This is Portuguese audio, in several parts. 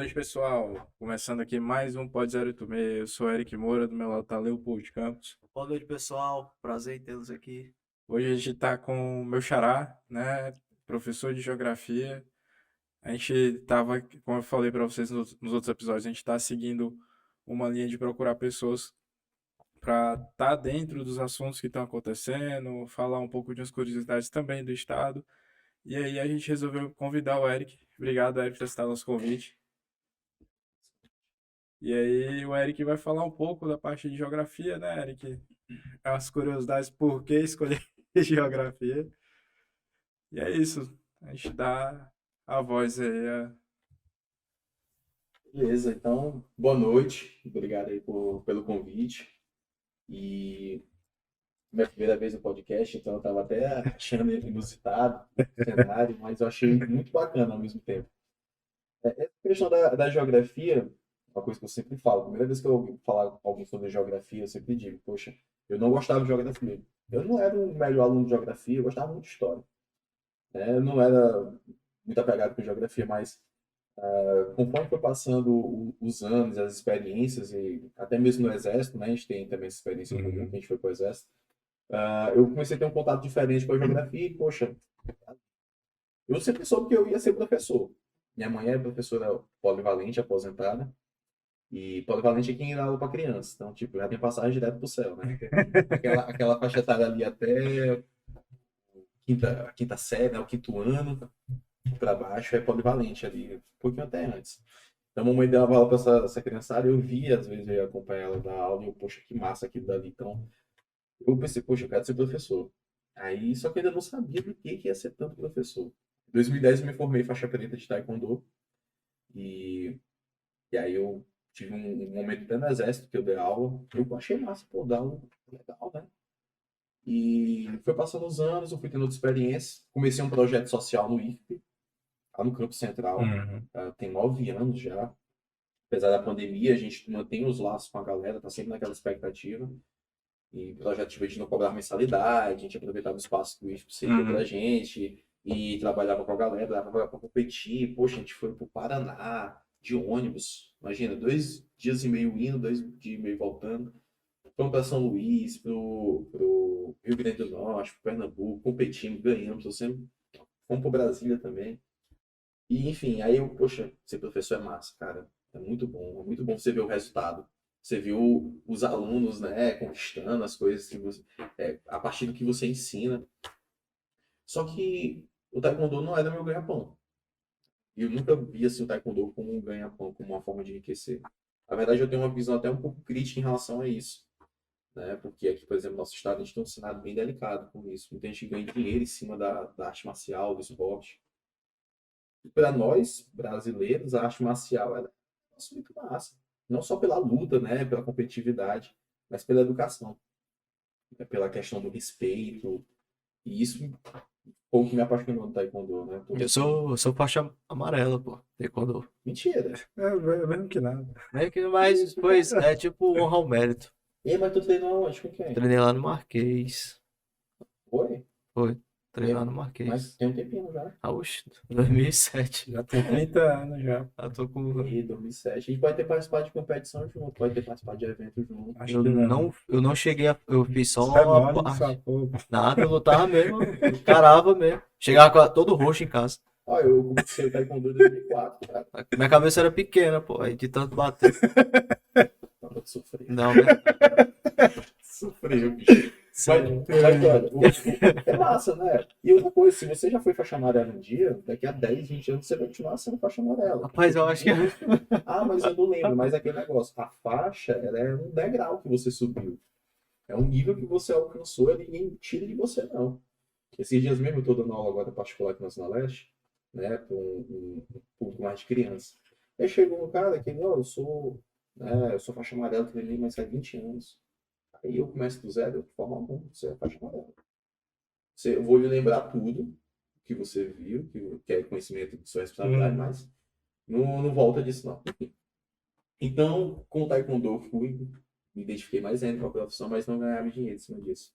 noite, pessoal. Começando aqui mais um Pod 086. Eu sou Eric Moura, do meu lado tá Leopoldo Campos. Boa noite, pessoal. Prazer em tê-los aqui. Hoje a gente tá com o meu xará, né? Professor de geografia. A gente tava, como eu falei para vocês nos outros episódios, a gente tá seguindo uma linha de procurar pessoas para estar dentro dos assuntos que estão acontecendo, falar um pouco de umas curiosidades também do estado. E aí a gente resolveu convidar o Eric. Obrigado, Eric, por aceitar nosso convite. E aí o Eric vai falar um pouco da parte de geografia, né, Eric? As curiosidades por que escolher geografia. E é isso. A gente dá a voz aí. Beleza, então, boa noite. Obrigado aí pelo convite. E minha primeira vez no podcast, então eu estava até achando meio inusitado o cenário, mas eu achei muito bacana ao mesmo tempo. Essa questão da geografia, uma coisa que eu sempre falo. A primeira vez que eu ouvi falar com alguém sobre geografia, eu sempre digo, poxa, eu não gostava de geografia. Eu não era o melhor aluno de geografia, eu gostava muito de história, né? Eu não era muito apegado com geografia, mas conforme foi passando os anos, as experiências, e até mesmo no Exército, né, a gente tem também essa experiência em comum, que a gente foi para o Exército, eu comecei a ter um contato diferente com a geografia e, poxa, eu sempre soube que eu ia ser professor. Minha mãe é professora polivalente, aposentada, e polivalente é quem dá aula para criança, então, tipo, já tem passagem direto para o céu, né? Aquela faixa etária ali até quinta série, né, o quinto ano, para baixo é polivalente ali, um pouquinho até antes. Então, a mamãe dava aula para essa criançada, eu via, às vezes, eu ia acompanhar ela dar aula, e eu, poxa, que massa aquilo dali. Então, eu pensei, poxa, eu quero ser professor. Aí, só que eu ainda não sabia do que ia ser tanto professor. Em 2010, eu me formei faixa preta de Taekwondo, e, e aí eu tive um momento até no exército que eu dei aula, eu achei massa, pô, dar aula, legal, né? E foi passando os anos, eu fui tendo outra experiência, comecei um projeto social no IFP, lá no Campo Central, Uhum. tem 9 anos já. Apesar da pandemia, a gente mantém os laços com a galera, tá sempre naquela expectativa. E o projeto tipo, a gente não cobrava mensalidade, a gente aproveitava o espaço que o IFP cedia pra Uhum. gente e trabalhava com a galera, dava pra competir. Poxa, a gente foi pro Paraná de ônibus. Imagina, 2 dias e meio indo, 2 dias e meio voltando. Fomos para São Luís, pro Rio Grande do Norte, pro Pernambuco, competimos, ganhamos, tô sempre. Fomos pro Brasília também. E, enfim, aí eu, poxa, ser professor é massa, cara. É muito bom você ver o resultado. Você viu os alunos, né, conquistando as coisas que você, a partir do que você ensina. Só que o taekwondo não era meu ganha-pão. E eu nunca vi assim, o taekwondo como um ganha-pão, como uma forma de enriquecer. Na verdade, eu tenho uma visão até um pouco crítica em relação a isso, né? Porque aqui, por exemplo, no nosso estado, a gente tem um cenário bem delicado com isso. Muita gente ganha dinheiro em cima da arte marcial, do esporte. Para nós, brasileiros, a arte marcial ela é um negócio muito massa. Não só pela luta, né, pela competitividade, mas pela educação, né, pela questão do respeito. E isso foi o que me apaixonou no Taekwondo, né? Todo Eu sou faixa amarela, pô. Taekwondo. Mentira. É mesmo que nada. Meio que, mas, pois, é tipo honrar o mérito. E mas tu treinou aonde com quem? Treinei lá no Marquês. Foi? Foi. Treinei lá E, no mas Marquês. tem um tempinho já. Ah, oxe, 2007. Já tem 30 anos já. Eu tô com. E 2007. A gente pode ter participado de competição junto, pode ter participado de evento junto. Acho Eu que não, não. eu não cheguei a. Eu fiz Isso é só a mole, só parte. pouco. Nada, eu lutava mesmo. Eu encarava mesmo. Chegava todo roxo em casa. Ó, eu comecei o Taekwondo em 2004, cara. Minha cabeça era pequena, pô. Aí de tanto bater. Tava de sofrer. Não, verdade. Sofreu, bicho. Mas, Sim. mas olha, é massa, né? E outra coisa, se você já foi faixa amarela um dia, daqui a 10, 20 anos você vai continuar sendo faixa amarela. Rapaz, eu acho que. Ah, mas eu não lembro, mas é aquele negócio. A faixa, ela é um degrau que você subiu. É um nível que você alcançou e ninguém tira de você, não. Esses dias mesmo eu tô dando aula agora particular aqui na Zona Leste, né, para um público mais de criança. Aí chegou um cara que, não, eu sou faixa amarela, treinei mais há 20 anos. Aí eu começo do zero, de forma alguma, você é faixa amarela. Eu vou lhe lembrar tudo que você viu, que é conhecimento de sua responsabilidade, mas não volta disso, não. Então, com o Taekwondo, eu me identifiquei mais ainda com a profissão, mas não ganhava dinheiro em cima disso.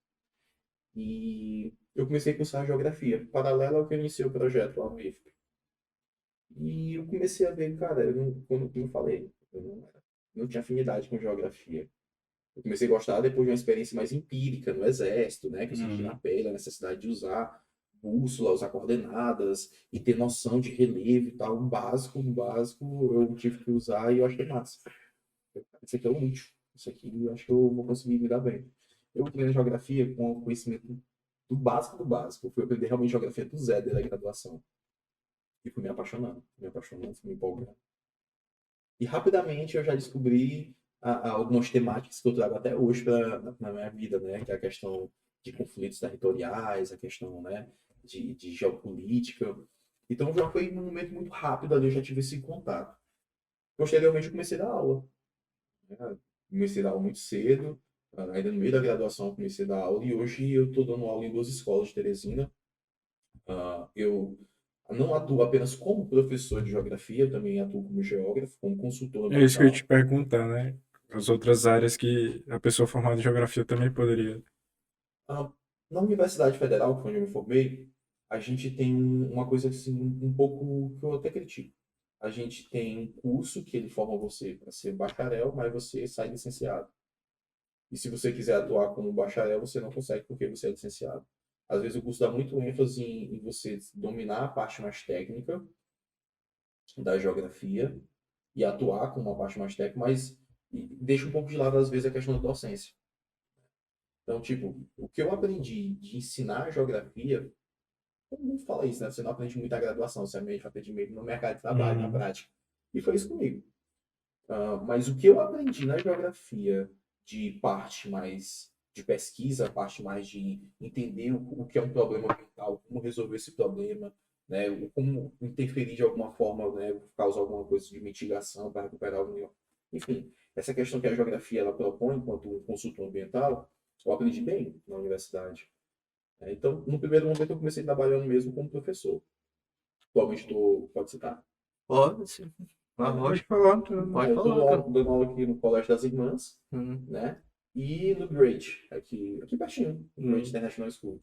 E eu comecei a cursar geografia, paralelo ao que eu iniciei o projeto lá no IFP. E eu comecei a ver, cara, como eu falei, não tinha afinidade com geografia. Eu comecei a gostar depois de uma experiência mais empírica no exército, né? Que eu senti na pele a necessidade de usar bússola, usar coordenadas e ter noção de relevo e tal. Um básico eu tive que usar e eu achei massa. Isso aqui é útil. Isso aqui eu acho que eu vou conseguir me dar bem. Eu entrei na geografia com o conhecimento do básico do básico. Eu fui aprender realmente geografia do zero da graduação. E fui me apaixonando, fui me empolgando. E rapidamente eu já descobri algumas temáticas que eu trago até hoje na minha vida, né? Que é a questão de conflitos territoriais, a questão, né, de geopolítica. Então já foi um momento muito rápido ali, eu já tive esse contato. Posteriormente eu comecei a dar aula, né? Comecei a dar aula muito cedo, ainda no meio da graduação eu comecei a dar aula e hoje eu estou dando aula em duas escolas de Teresina. Eu não atuo apenas como professor de geografia, eu também atuo como geógrafo, como consultor É isso que eu ia ambiental. te perguntar, né? As outras áreas que a pessoa formada em geografia também poderia. Ah, Na Universidade Federal, que foi onde eu me formei, a gente tem uma coisa assim, um pouco que eu até critico. A gente tem um curso que ele forma você para ser bacharel, mas você sai licenciado. E se você quiser atuar como bacharel, você não consegue porque você é licenciado. Às vezes o curso dá muito ênfase em você dominar a parte mais técnica da geografia e atuar com uma parte mais técnica, mas deixa um pouco de lado, às vezes, a questão da docência. Então, tipo, o que eu aprendi de ensinar geografia, todo mundo fala isso, né? Você não aprende muito a graduação, você aprende meio no mercado de trabalho, na Uhum. prática. E foi isso comigo. Mas o que eu aprendi na geografia de parte mais de pesquisa, parte mais de entender o que é um problema ambiental, como resolver esse problema, né? Como interferir de alguma forma, né? Causar alguma coisa de mitigação para recuperar o meio. Enfim, essa questão que a geografia ela propõe enquanto um consultor ambiental, eu aprendi bem na universidade. Né? Então, no primeiro momento, eu comecei trabalhando mesmo como professor. Atualmente estou, pode citar? Pode, sim. Ah, Pode pode, falar, tudo. pode Eu falar, cara. dando aula aqui no Colégio das Irmãs, Hum. né? E no Great, aqui pertinho, no Great Hum. International School.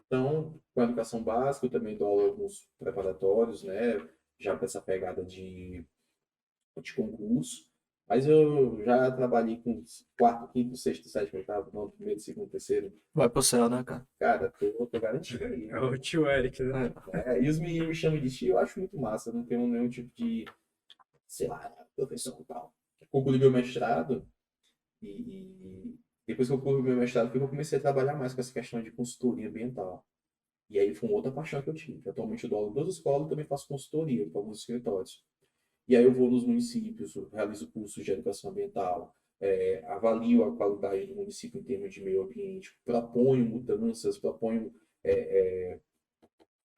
Então, com a educação básica, eu também dou aula em alguns preparatórios, né? Já com essa pegada de concurso. Mas eu já trabalhei com quarto, quinto, sexto, sétimo, oitavo, nono, primeiro, segundo, terceiro. Vai pro céu, né, cara? Cara, tô garantido aí. É o tio Eric, né? É. E os meninos me chamam de tio, eu acho muito massa. Eu não tenho nenhum tipo de, sei lá, professor e tal. Concluí meu mestrado e depois que eu concluí meu mestrado foi que eu comecei a trabalhar mais com essa questão de consultoria ambiental. E aí foi uma outra paixão que eu tive. Atualmente eu dou aula em duas escolas e também faço consultoria para alguns escritórios. E aí eu vou nos municípios, eu realizo cursos de educação ambiental, avalio a qualidade do município em termos de meio ambiente, proponho mudanças, proponho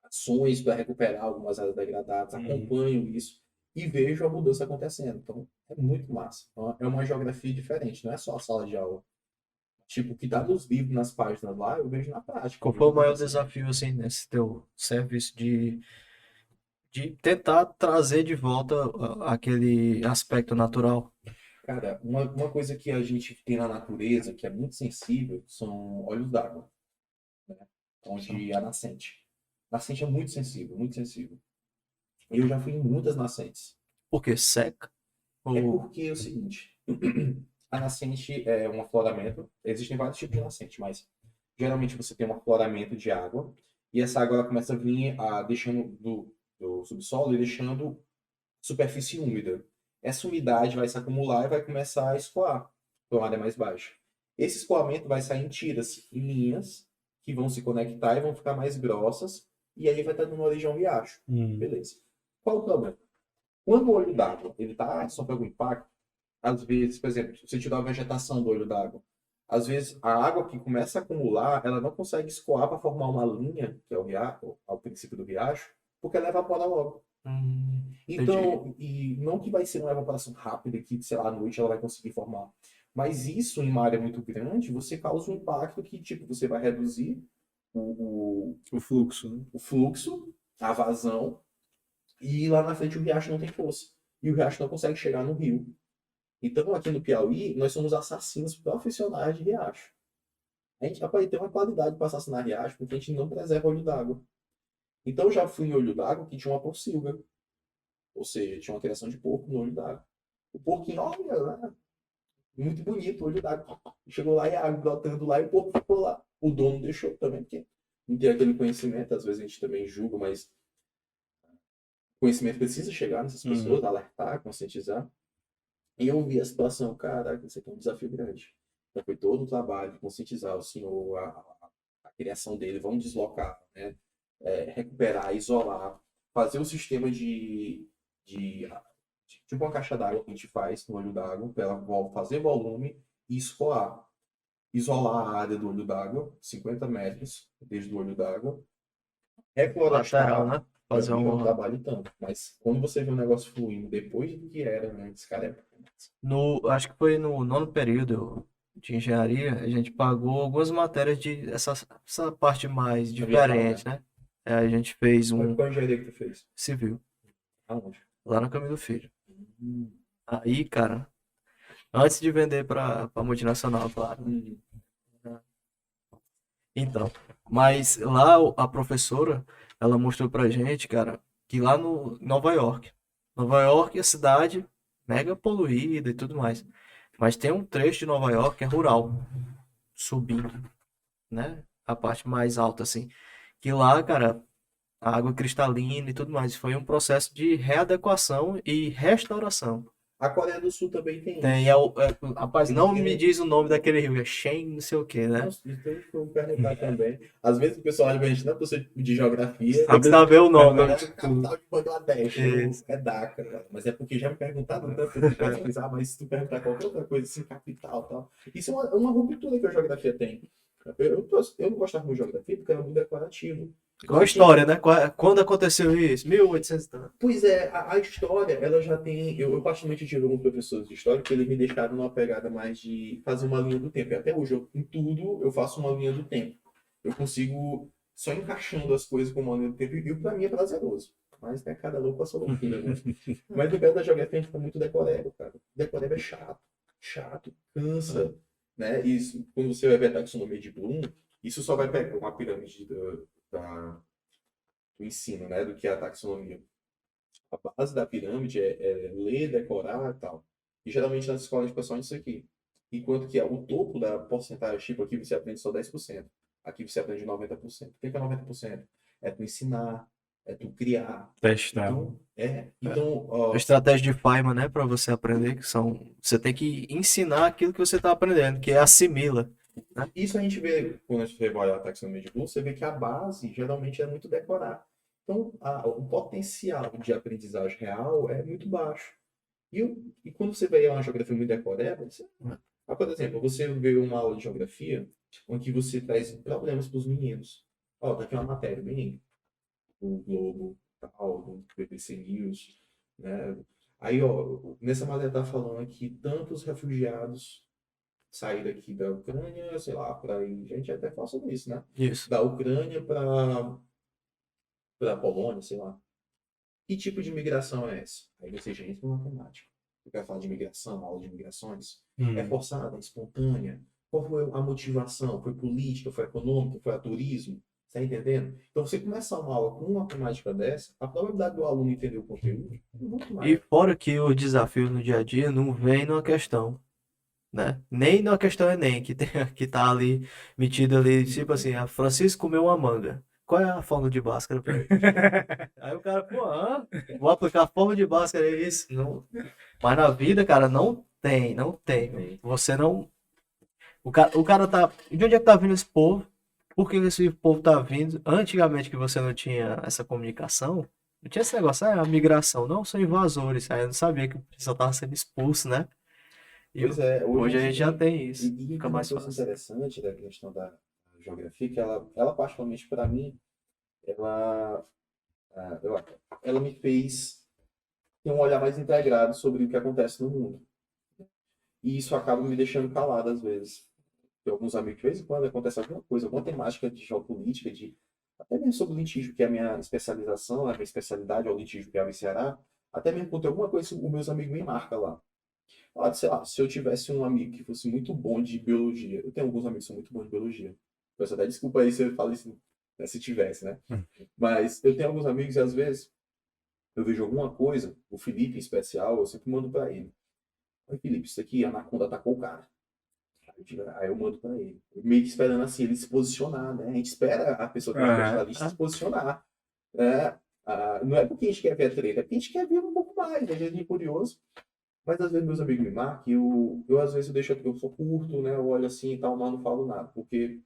ações para recuperar algumas áreas degradadas, Uhum. acompanho isso e vejo a mudança acontecendo. Então, é muito massa. Então, é uma geografia diferente, não é só a sala de aula. Tipo, o que está nos livros, nas páginas lá, eu vejo na prática, eu Qual foi vejo o maior acontecendo. desafio, assim, nesse teu serviço de tentar trazer de volta aquele aspecto natural? Cara, uma coisa que a gente tem na natureza, que é muito sensível, são olhos d'água, São- onde a nascente. Nascente é muito sensível, muito sensível. Eu já fui em muitas nascentes. Porque seca? É Ou... porque é o seguinte, a nascente é um afloramento, existem vários tipos de nascente, mas geralmente você tem um afloramento de água, e essa água ela começa a vir deixando do subsolo e deixando superfície úmida. Essa umidade vai se acumular e vai começar a escoar para uma área mais baixa. Esse escoamento vai sair em tiras, em linhas, que vão se conectar e vão ficar mais grossas, e aí vai estar numa origem um riacho. Hum. Beleza. Qual o problema? Quando o olho d'água ele está sob algum impacto, às vezes, por exemplo, se você tirar a vegetação do olho d'água, às vezes a água que começa a acumular, ela não consegue escoar para formar uma linha, que é o riacho, ao princípio do riacho, porque ela evapora logo. Entendi. Então, e não que vai ser uma evaporação rápida, que, sei lá, à noite ela vai conseguir formar. Mas isso, em uma área muito grande, você causa um impacto que, tipo, você vai reduzir o, O fluxo, né? o fluxo, a vazão, e lá na frente o riacho não tem força. E o riacho não consegue chegar no rio. Então, aqui no Piauí, nós somos assassinos profissionais de riacho. A gente rapaz, tem uma qualidade para assassinar riacho porque a gente não preserva olho d'água. Então, eu já fui em olho d'água que tinha uma porcilga. Ou seja, tinha uma criação de porco no olho d'água. O porquinho, olha, né? Muito bonito o olho d'água. Chegou lá e a água brotando lá e o porco ficou lá. O dono deixou também, porque não tem aquele conhecimento. Às vezes a gente também julga, mas o conhecimento precisa chegar nessas pessoas, alertar, conscientizar. E eu vi a situação, caraca, isso aqui é um desafio grande. Então foi todo o trabalho de conscientizar o senhor, a criação dele, vamos deslocar, né? Recuperar, isolar, fazer o sistema de tipo uma caixa d'água que a gente faz no olho d'água, para ela fazer volume e escoar. Isolar a área do olho d'água, 50 metros desde o olho d'água, Lateral, reflorestar, né? para Fazer mim é um uma. trabalho tanto. Mas quando você vê o negócio fluindo depois do que era antes, cara, Acho que foi no nono período de engenharia, a gente pagou algumas matérias de essa parte mais ambiental, né? diferente, né? A gente fez um Qual engenharia que tu fez? civil, Aonde? lá no Caminho do Filho. Hum, Aí, cara, antes de vender para multinacional, claro, né? hum. Então, mas lá a professora, ela mostrou pra gente, cara, que lá no Nova York é cidade mega poluída e tudo mais. Mas tem um trecho de Nova York que é rural, subindo, né? A parte mais alta, assim. Que lá, cara, a água cristalina e tudo mais. Foi um processo de readequação e restauração. A Coreia do Sul também tem Tem, isso. rapaz, Eles não me têm. diz o nome daquele rio, é Shen, não sei o que, né? Nossa, isso tem que perguntar também. Às vezes o pessoal olha pra gente, não é professor de geografia, Tem que saber o nome, mas né? é a capital de Bangladesh, Isso. é Dhaka, cara. Mas é porque já me perguntaram tanto, eu fui pesquisar, mas se tu perguntar qualquer outra coisa assim, capital e tal. Isso é uma ruptura que a geografia tem. Eu não gostava muito de geografia porque era muito decorativo. Igual a história, né? Quando aconteceu isso? 1800 e tanto. Pois é, a história, ela já tem. Eu particularmente tive alguns professores de história que eles me deixaram numa pegada mais de fazer uma linha do tempo. E até hoje, em tudo, eu faço uma linha do tempo. Eu consigo só encaixando as coisas com uma linha do tempo, e pra mim é prazeroso. Mas, né, cada louco com a sua loucura, né? Mas no caso da geografia, a gente fica muito decoreba, cara. Decoreba é chato, chato, cansa, né? E isso, quando você vai ver a taxonomia de Bloom, isso só vai pegar uma pirâmide do ensino, né? Do que é a taxonomia. A base da pirâmide é ler, decorar e tal. E geralmente nas escolas de pessoal é isso aqui. Enquanto que o topo da porcentagem, tipo, aqui você aprende só 10%. Aqui você aprende 90%. O que é 90%? É tu ensinar, é tu criar. Testar. Então, A estratégia de Feynman, né, para você aprender, que são, você tem que ensinar aquilo que você está aprendendo, que é assimila, né? isso a gente vê, quando a gente vai a taxonomia de Bloom, você vê que a base geralmente é muito decorar. Então, o potencial de aprendizagem real é muito baixo. E quando você vê uma geografia muito decoreba, por exemplo, você vê uma aula de geografia onde você traz problemas para os meninos. Ó, tá aqui uma matéria, bem, do Globo, tal, do BBC News, né? Aí, ó, nessa matéria tá falando aqui tantos refugiados saíram aqui da Ucrânia, sei lá, para a gente até fala sobre isso, né? Isso. Da Ucrânia para a Polônia, sei lá. Que tipo de migração é essa? Aí você já entra no matemática. Eu quero falar de migração, aula de migrações. É forçada, é espontânea? Qual foi a motivação? Foi política, foi econômica, foi a turismo? Está entendendo? Então, você começar uma aula com uma temática dessa, a probabilidade do aluno entender o conteúdo é muito E maior. fora que o desafio no dia a dia não vem numa questão, né? Nem numa questão Enem, que tá ali, metido ali, tipo assim, a Francisco comeu uma manga. Qual é a fórmula de Bhaskara pra ele? Aí o cara, pô, vou aplicar a fórmula de Bhaskara, é isso? Não. Mas na vida, cara, não tem. Você não. O cara tá. De onde é que tá vindo esse povo? Por que esse povo tá vindo? Antigamente que você não tinha essa comunicação, não tinha esse negócio, a migração. Não, são invasores. Aí eu não sabia que o pessoal tava sendo expulso, né? E Pois é, hoje a gente já tem e, isso. e Fica tem uma mais coisa fácil. interessante da questão da geografia, que ela particularmente para mim, ela, eu, ela me fez ter um olhar mais integrado sobre o que acontece no mundo. E isso acaba me deixando calado às vezes. Tem alguns amigos, de vez em quando acontece alguma coisa, alguma temática de geopolítica, até mesmo sobre litígio, que é a minha especialização, a minha especialidade é o litígio que é o Ceará, até mesmo quando tem alguma coisa, os meus amigos me marcam lá. Sei lá, se eu tivesse um amigo que fosse muito bom de biologia, eu tenho alguns amigos que são muito bons de biologia. Peço até desculpa aí se eu falo isso, né, se tivesse, né? Mas eu tenho alguns amigos e às vezes eu vejo alguma coisa, o Felipe em especial, eu sempre mando para ele. Oi, Felipe, isso aqui, a Anaconda atacou o cara. Aí eu mando para ele. Meio que esperando assim, ele se posicionar, né? A gente espera a pessoa que é Aham. especialista se posicionar. Né? Não é porque a gente quer ver a treta, é porque a gente quer ver um pouco mais, né? A gente é curioso. Mas às vezes meus amigos me marcam, eu às vezes eu sou curto, né? Eu olho assim e tal, mas não falo nada. Porque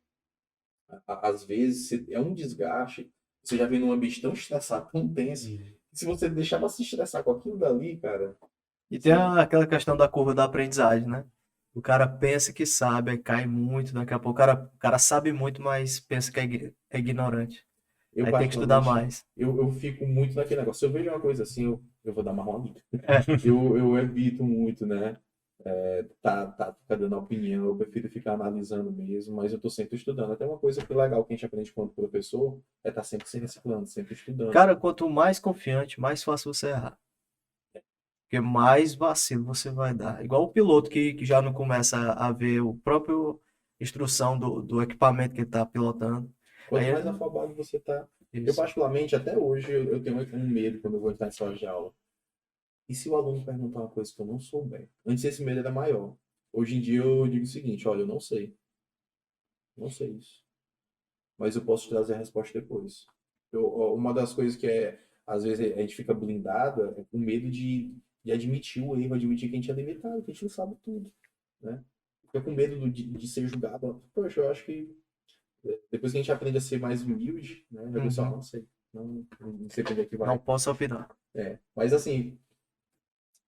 às vezes é um desgaste. Você já vem num ambiente tão estressado, tão tenso. Que se você deixar ela se estressar com aquilo dali, cara, E tem você aquela questão da curva da aprendizagem, né? O cara pensa que sabe, aí cai muito, daqui a pouco o cara sabe muito, mas pensa que é ignorante. eu Aí tem que estudar particularmente, mais. eu fico muito naquele negócio. Se eu vejo uma coisa assim, eu vou dar uma amiga. É. Eu evito muito, né? Ficar dando opinião, eu prefiro ficar analisando mesmo, mas eu tô sempre estudando. Até uma coisa que é legal que a gente aprende quando professor é estar sempre se reciclando, sempre estudando. Cara, quanto mais confiante, mais fácil você errar. Porque mais vacilo você vai dar. Igual o piloto que já não começa a ver o próprio instrução do equipamento que ele está pilotando. Aí Quanto mais ele... afobado você tá. Eu, Isso. particularmente, até hoje, eu tenho um medo quando eu vou entrar em sala de aula. E se o aluno perguntar uma coisa que eu não souber? Antes esse medo era maior. Hoje em dia eu digo o seguinte, olha, eu não sei. Não sei isso. Mas eu posso te trazer a resposta depois. Uma das coisas que às vezes a gente fica blindado é com medo de admitir o erro, admitir que a gente é limitado, que a gente não sabe tudo, né? Fica com medo de ser julgado. Poxa, eu acho que depois que a gente aprende a ser mais humilde, né? Eu penso, Uhum. não sei, não sei pra onde é que Não vai. posso opinar. Mas assim,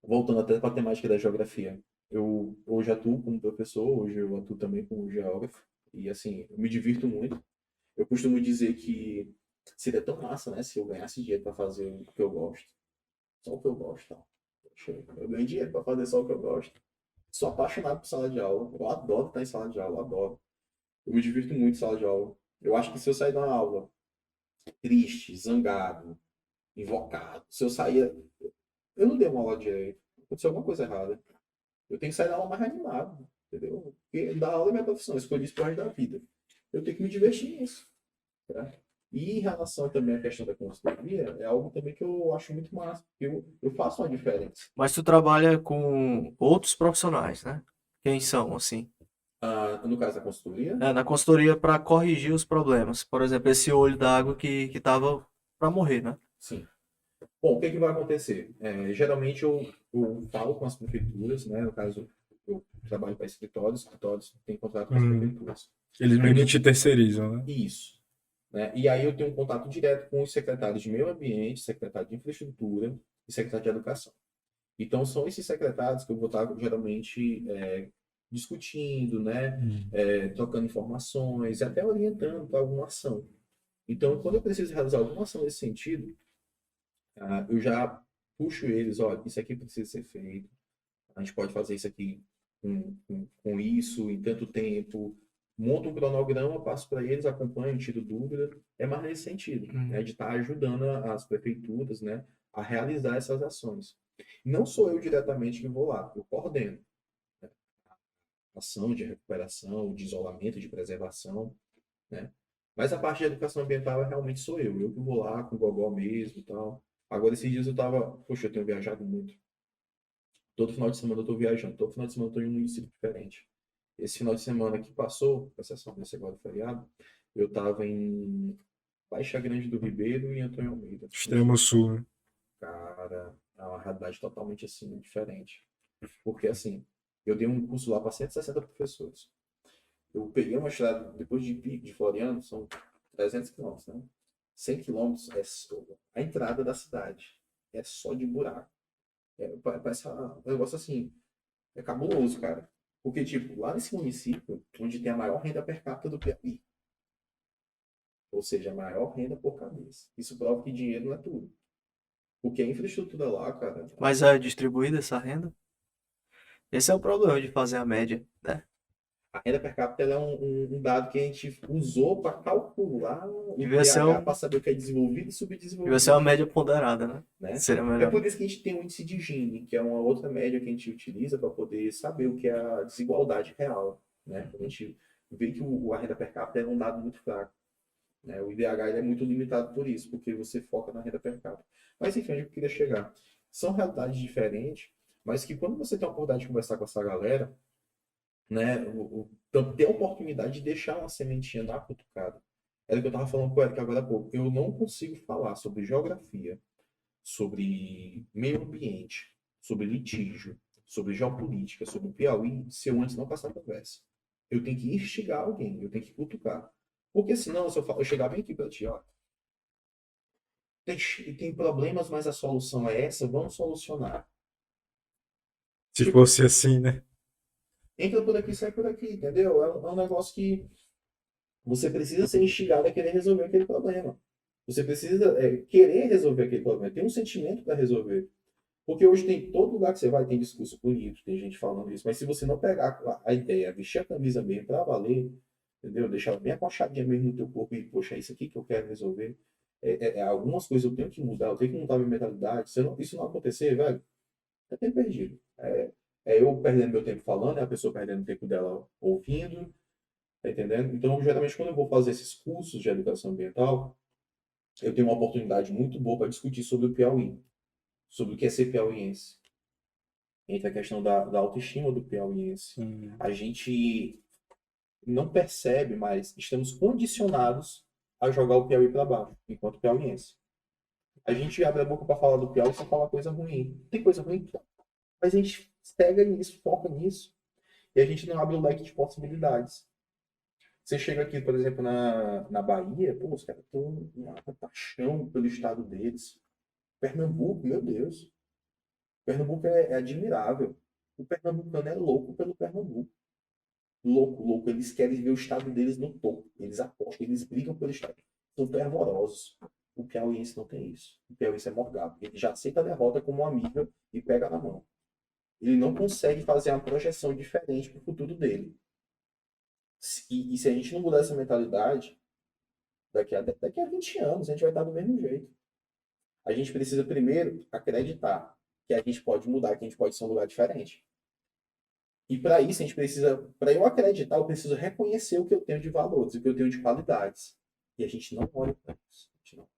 voltando até para a temática da geografia, eu hoje atuo como professor, hoje eu atuo também como geógrafo, e assim, eu me divirto muito. Eu costumo dizer que seria tão massa, né, se eu ganhasse dinheiro para fazer o que eu gosto. Só o que eu gosto, tá? Poxa, eu ganho dinheiro para fazer só o que eu gosto. Sou apaixonado por sala de aula. Eu adoro estar em sala de aula, adoro. Eu me divirto muito em sala de aula. Eu acho que se eu sair de uma aula triste, zangado, invocado, se eu sair. Eu não dei uma aula direito. Aconteceu alguma coisa errada. Eu tenho que sair da aula mais animado, entendeu? Porque dar aula é minha profissão, eu escolhi isso pro resto da vida. Eu tenho que me divertir nisso. Tá? E em relação também à questão da consultoria, é algo também que eu acho muito massa, porque eu faço uma diferença. Mas tu trabalha com outros profissionais, né? Quem são, assim? No caso da consultoria, Na consultoria para corrigir os problemas. Por exemplo, esse olho d'água que tava para morrer, né? sim. Bom, o que, que vai acontecer? Geralmente eu falo com as prefeituras, né? No caso, eu trabalho para escritórios têm contrato com as Uhum. prefeituras. Eles Aí meio que eu, te terceirizam, né? isso. Né? E aí eu tenho um contato direto com os secretários de meio ambiente, secretário de infraestrutura e secretário de educação. Então, são esses secretários que eu vou estar geralmente discutindo, né, trocando informações, e até orientando para alguma ação. Então, quando eu preciso realizar alguma ação nesse sentido, eu já puxo eles, olha, isso aqui precisa ser feito, a gente pode fazer isso aqui com isso em tanto tempo, monto um cronograma, passo para eles, acompanho, tiro dúvida, é mais nesse sentido, né, Uhum. de estar ajudando as prefeituras, né, a realizar essas ações. Não sou eu diretamente que vou lá, eu coordeno, né, ação de recuperação, de isolamento, de preservação, né, mas a parte de educação ambiental realmente sou eu que vou lá com o gogó mesmo e tal. Agora, esses dias eu tava, poxa, eu tenho viajado muito. Todo final de semana eu tô viajando, todo final de semana eu tô em um município diferente. Esse final de semana que passou, com exceção desse agora do feriado, eu tava em Baixa Grande do Ribeiro e Antônio Almeida, no Extremo sul. Sul, né? Cara, é uma realidade totalmente assim, diferente. Porque assim, eu dei um curso lá para 160 professores. Eu peguei uma estrada, depois de Floriano, são 300 quilômetros, né? 100 quilômetros é a entrada da cidade. É só de buraco. Parece um negócio assim, é cabuloso, cara. Porque, tipo, lá nesse município, onde tem a maior renda per capita do Piauí, ou seja, a maior renda por cabeça. Isso prova que dinheiro não é tudo. Porque a infraestrutura lá, cara, Mas é distribuída essa renda? Esse é o problema de fazer a média, né? a renda per capita ela é um dado que a gente usou para calcular o Devia ser, IDH para um, saber o que é desenvolvido e devia ser uma subdesenvolvido, média ponderada, né? né? Seria É melhor. por isso que a gente tem o índice de Gini, que é uma outra média que a gente utiliza para poder saber o que é a desigualdade real, né? A gente vê que a renda per capita é um dado muito fraco. né? O IDH ele é muito limitado por isso, porque você foca na renda per capita. Mas enfim, onde eu queria chegar. São realidades diferentes, mas que quando você tem a oportunidade de conversar com essa galera, né, ter a oportunidade de deixar uma sementinha dar uma cutucada. Era o que eu estava falando com o Eric agora há pouco. Eu não consigo falar sobre geografia, sobre meio ambiente, sobre litígio, sobre geopolítica, sobre o Piauí, se eu antes não passar a conversa. Eu tenho que instigar alguém, eu tenho que cutucar. Porque senão, se eu chegar bem aqui para ti, ó, tem problemas, mas a solução é essa, vamos solucionar. Se Tipo, fosse assim, né? entra por aqui, sai por aqui, entendeu? É um negócio que você precisa ser instigado a querer resolver aquele problema. Você precisa querer resolver aquele problema. Tem um sentimento para resolver. Porque hoje tem todo lugar que você vai, tem discurso bonito, tem gente falando isso. Mas se você não pegar a ideia, vestir a camisa mesmo para valer, entendeu? Deixar bem acochadinha mesmo no teu corpo e, poxa, é isso aqui que eu quero resolver. Algumas coisas eu tenho que mudar, eu tenho que mudar minha mentalidade. Se isso não acontecer, velho, eu tenho perdido. Eu perdendo meu tempo falando, é a pessoa perdendo o tempo dela ouvindo, tá entendendo? Então, geralmente, quando eu vou fazer esses cursos de educação ambiental, eu tenho uma oportunidade muito boa para discutir sobre o Piauí, sobre o que é ser piauiense. Entra a questão da autoestima do piauiense. A gente não percebe, mas estamos condicionados a jogar o Piauí para baixo, enquanto piauiense. A gente abre a boca para falar do Piauí sem falar coisa ruim. Tem coisa ruim? Mas a gente pega nisso, foca nisso. E a gente não abre o leque de possibilidades. Você chega aqui, por exemplo, na Bahia, pô, os caras têm uma paixão pelo estado deles. Pernambuco, meu Deus. Pernambuco é admirável. O pernambucano é louco pelo Pernambuco. Louco, louco. Eles querem ver o estado deles no topo. Eles apostam, eles brigam pelo estado. São fervorosos. O piauiense não tem isso. O piauiense é morgado. Ele já aceita a derrota como amiga e pega na mão. Ele não consegue fazer uma projeção diferente para o futuro dele. E se a gente não mudar essa mentalidade, daqui a 20 anos a gente vai estar do mesmo jeito. A gente precisa primeiro acreditar que a gente pode mudar, que a gente pode ser um lugar diferente. E para isso a gente precisa, para eu acreditar, eu preciso reconhecer o que eu tenho de valores, o que eu tenho de qualidades. E a gente não olha para isso. Não.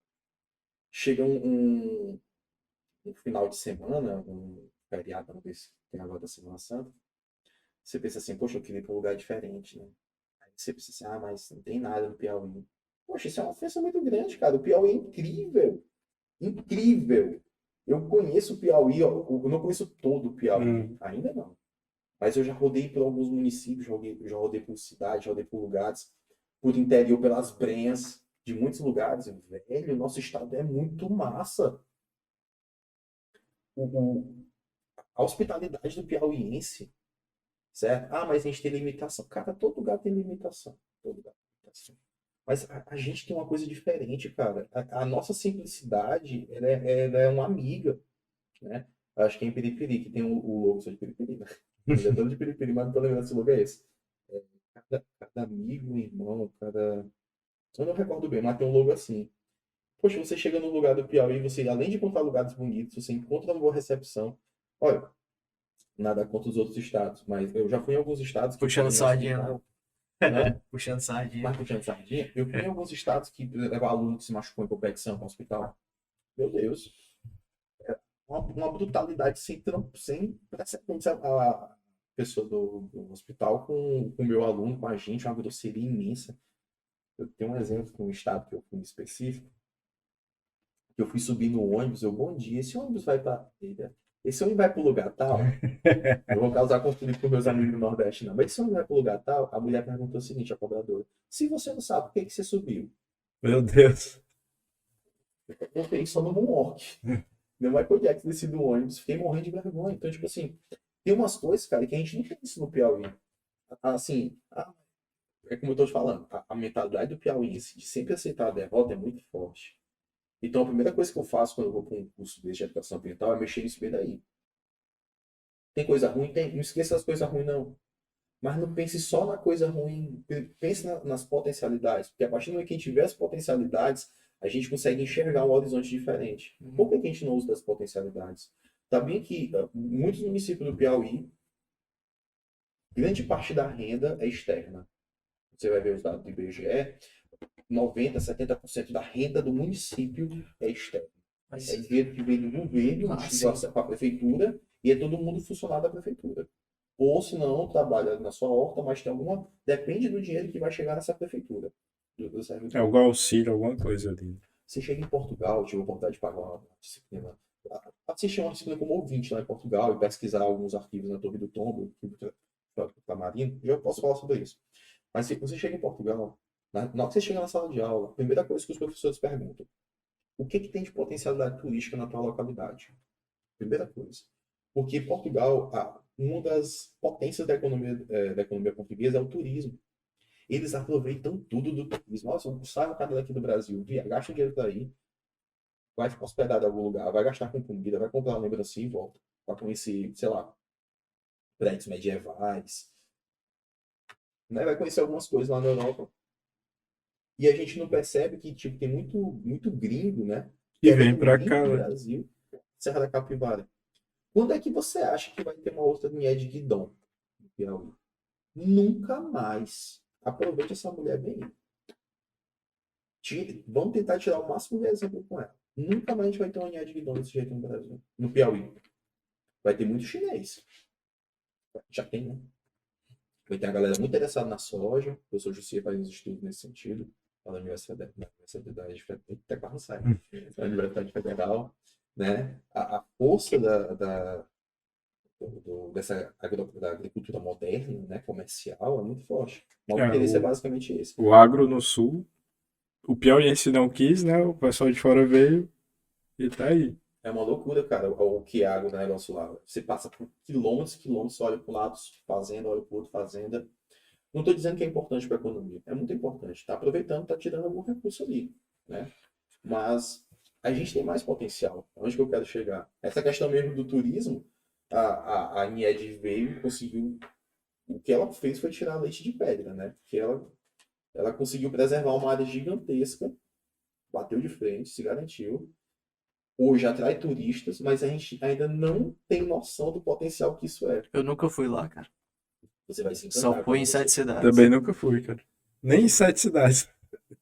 Chega um final de semana, um feriado, talvez tem agora da Semana Santa, você pensa assim, poxa, eu queria ir para um lugar diferente, né? Aí você pensa assim, mas não tem nada no Piauí. Poxa, isso é uma ofensa muito grande, cara. O Piauí é incrível. Incrível. Eu conheço o Piauí, ó, eu não conheço todo o Piauí, ainda não. Mas eu já rodei por alguns municípios, já rodei por cidades, já rodei por lugares, por interior, pelas brenhas de muitos lugares. Velho, o nosso estado é muito massa. A hospitalidade do piauiense, certo? Mas a gente tem limitação. Cara, todo lugar tem limitação. Todo lugar tem limitação. Mas a gente tem uma coisa diferente, cara. A nossa simplicidade, ela é uma amiga, né? Acho que é em Piripiri, que tem o logo, sou de Piripiri, né? Ele é todo de Piripiri, mas não tô lembrando se o logo é esse. Cada amigo, irmão, cada... Eu não recordo bem, mas tem um logo assim. Poxa, você chega no lugar do Piauí, você, além de encontrar lugares bonitos, você encontra uma boa recepção. Olha, nada contra os outros estados, mas eu já fui em alguns estados que Puxando no sardinha, hospital, né? né? Puxando sardinha. Mas puxando sardinha, eu fui em alguns estados que levar aluno que se machucou em competição para o hospital. Meu Deus. Uma brutalidade sem precedentes. A pessoa do hospital com o meu aluno, com a gente, uma grosseria imensa. Eu tenho um exemplo com um estado que eu fui específico, que eu fui subir no ônibus, bom dia, esse ônibus vai para... Esse ônibus vai para o lugar tal? Eu vou causar conflito com meus amigos do Nordeste, não. Mas esse ônibus vai para o lugar tal? A mulher perguntou o seguinte, a cobradora, se você não sabe, por que você subiu? Meu Deus. Eu fiquei só no Moonwalk. Meu Michael Jackson desci do ônibus, fiquei morrendo de vergonha. Então, tipo assim, tem umas coisas, cara, que a gente não tem isso no Piauí. Assim, é como eu tô te falando, a mentalidade do piauiense de sempre aceitar a derrota é muito forte. Então, a primeira coisa que eu faço quando eu vou para um curso de educação ambiental é mexer nisso bem daí. Tem coisa ruim? Tem. Não esqueça as coisas ruins, não. Mas não pense só na coisa ruim. Pense nas potencialidades. Porque a partir do momento que a gente vê as potencialidades, a gente consegue enxergar um horizonte diferente. Por que a gente não usa das potencialidades? Sabia que muitos municípios do Piauí, grande parte da renda é externa. Você vai ver os dados do IBGE, 90%, 70% da renda do município é externa. Mas, É dinheiro que vem do governo, sim. para a prefeitura, e é todo mundo funcionário da prefeitura. Ou se não, trabalha na sua horta, mas tem alguma. Depende do dinheiro que vai chegar nessa prefeitura. Do É servidor. algum auxílio, alguma coisa ali. Você chega em Portugal, tive a oportunidade de pagar uma disciplina. Assistir uma disciplina como ouvinte lá em Portugal e pesquisar alguns arquivos na Torre do Tombo, da Marinha, já posso falar sobre isso. Mas se você chega em Portugal, na hora que você chega na sala de aula, a primeira coisa que os professores perguntam: o que tem de potencialidade turística na tua localidade? Primeira coisa. Porque Portugal, uma das potências da economia portuguesa é o turismo. Eles aproveitam tudo do turismo. Nossa, sai um cara daqui do Brasil, gasta o dinheiro daí, vai ficar hospedado em algum lugar, vai gastar com comida, vai comprar uma lembrancinha e volta. Vai conhecer, sei lá, prédios medievais, né? Vai conhecer algumas coisas lá na Europa. E a gente não percebe que tipo, tem muito gringo, né? E vem Querendo pra vir cá, pro né? Brasil, Serra da Capivara. Quando é que você acha que vai ter uma outra mulher de Guidom no Piauí? Nunca mais. Aproveite essa mulher bem. Vamos tentar tirar o máximo de exemplo com ela. Nunca mais a gente vai ter uma linha de guidão desse jeito no Brasil. No Piauí. Vai ter muito chinês. Já tem, né? Vai ter a galera muito interessada na soja. O professor Jussi faz uns estudos nesse sentido. Lá na Universidade Federal. Até quase sai. Na Universidade Federal. Né? A força da agricultura moderna, né? Comercial, é muito forte. O É, interesse é basicamente esse. o agro no sul, o piauiense não quis, né? O pessoal de fora veio e tá aí. É uma loucura, cara, o que é água do negócio lá. Você passa por quilômetros, quilômetros, olha para um lado fazenda, olha para o outro fazenda. Não estou dizendo que é importante para a economia. É muito importante. Está aproveitando, está tirando algum recurso ali, né? Mas a gente tem mais potencial. Onde que eu quero chegar? Essa questão mesmo do turismo, a INED veio, conseguiu... O que ela fez foi tirar leite de pedra, né? Porque ela conseguiu preservar uma área gigantesca, bateu de frente, se garantiu, hoje atrai turistas, mas a gente ainda não tem noção do potencial que isso é. Eu nunca fui lá, cara. Você vai se Só encantar fui quando em você 7 cidades. Também nunca fui, cara. Nem em 7 cidades.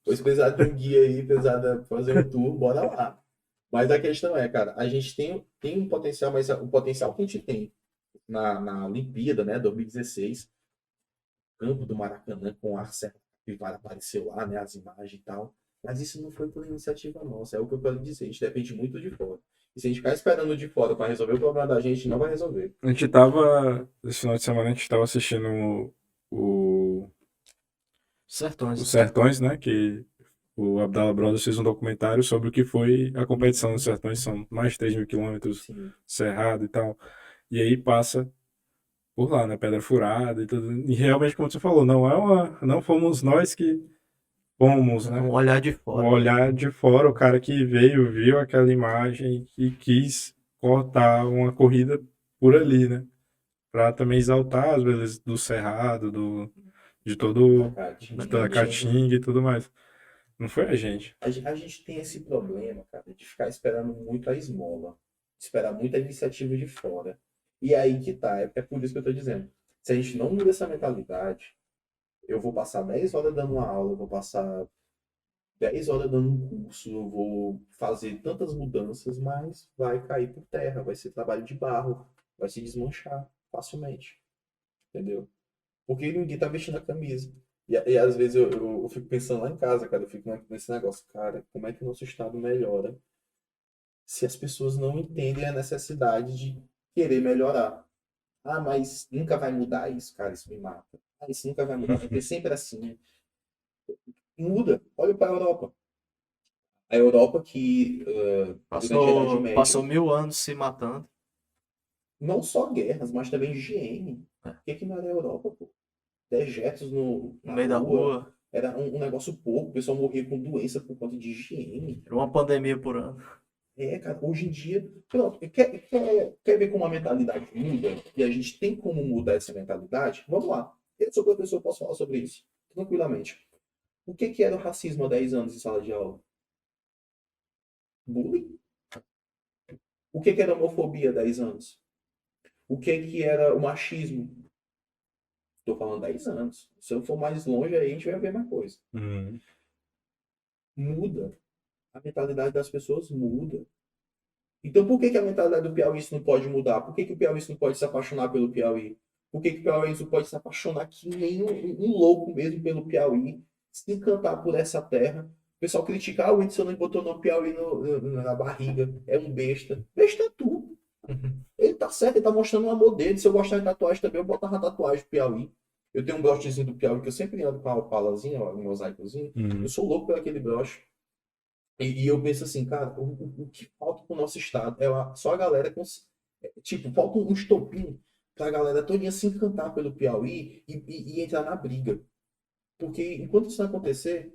Pois precisar de um guia aí, precisar fazer um tour, bora lá. Mas a questão é, cara, a gente tem um potencial, mas o potencial que a gente tem na Olimpíada, né, 2016, campo do Maracanã com a Serra Capivara apareceu lá, né, as imagens e tal. Mas isso não foi por iniciativa nossa, é o que eu quero dizer, a gente depende muito de fora. E se a gente ficar esperando de fora para resolver o problema da gente, não vai resolver. A gente tava, esse final de semana, a gente tava assistindo Sertões, os né? Sertões, né? Que o Abdallah Brothers fez um documentário sobre o que foi a competição dos Sertões. São mais de 3.000 quilômetros Sim. cerrado e tal. E aí passa por lá, né? Pedra Furada e tudo. E realmente, como você falou, não fomos nós que fomos, É um né? olhar de O fora. olhar de fora, o cara que veio, viu aquela imagem e quis cortar uma corrida por ali, né? Pra também exaltar as belezas do Cerrado, de Da todo, Da de toda a Caatinga. Caatinga e tudo mais. Não foi a gente. A gente tem esse problema, cara, de ficar esperando muito a esmola, esperar muita iniciativa de fora. E aí que tá, é por isso que eu tô dizendo. Se a gente não muda essa mentalidade, eu vou passar 10 horas dando uma aula, eu vou passar 10 horas dando um curso, eu vou fazer tantas mudanças, mas vai cair por terra, vai ser trabalho de barro, vai se desmanchar facilmente, entendeu? Porque ninguém tá vestindo a camisa. E às vezes eu fico pensando lá em casa, cara, eu fico nesse negócio, cara, como é que o nosso estado melhora se as pessoas não entendem a necessidade de querer melhorar? Ah, mas nunca vai mudar isso, cara, isso me mata. Ah, isso nunca vai mudar, porque sempre assim. Muda, olha para a Europa. A Europa que durante a Idade Passou Média, 1000 anos se matando. não só guerras, mas também higiene. É. Por que não era a Europa, pô? Dejetos No na meio da rua, rua. era um negócio pouco, o pessoal morria com doença por conta de higiene. Era uma pandemia por ano. É, cara, hoje em dia, pronto, quer ver como a mentalidade muda? E a gente tem como mudar essa mentalidade? Vamos lá. Eu sou professor, posso falar sobre isso, tranquilamente. O que era o racismo há 10 anos em sala de aula? Bullying? O que era homofobia há 10 anos? O que era o machismo? Estou falando 10 anos. Se eu for mais longe, aí a gente vai ver mais coisa. muda. A mentalidade das pessoas muda. Então, por que que a mentalidade do piauiense não pode mudar? Por que que o piauiense não pode se apaixonar pelo Piauí? Por que que o piauiense não pode se apaixonar que nem um louco mesmo pelo Piauí? Se encantar por essa terra? O pessoal critica, o Whindersson não botou no Piauí na barriga. É um besta. Besta é tu. Ele tá certo, ele tá mostrando o amor dele. Se eu gostar de tatuagem também, eu botava tatuagem do Piauí. Eu tenho um brochezinho do Piauí que eu sempre ando com a palazinha, um mosaicozinho. Eu sou louco por aquele broche. E eu penso assim, cara, o que falta pro nosso estado é só a galera tipo, falta um estopim pra galera todinha se encantar pelo Piauí e entrar na briga. Porque enquanto isso não acontecer,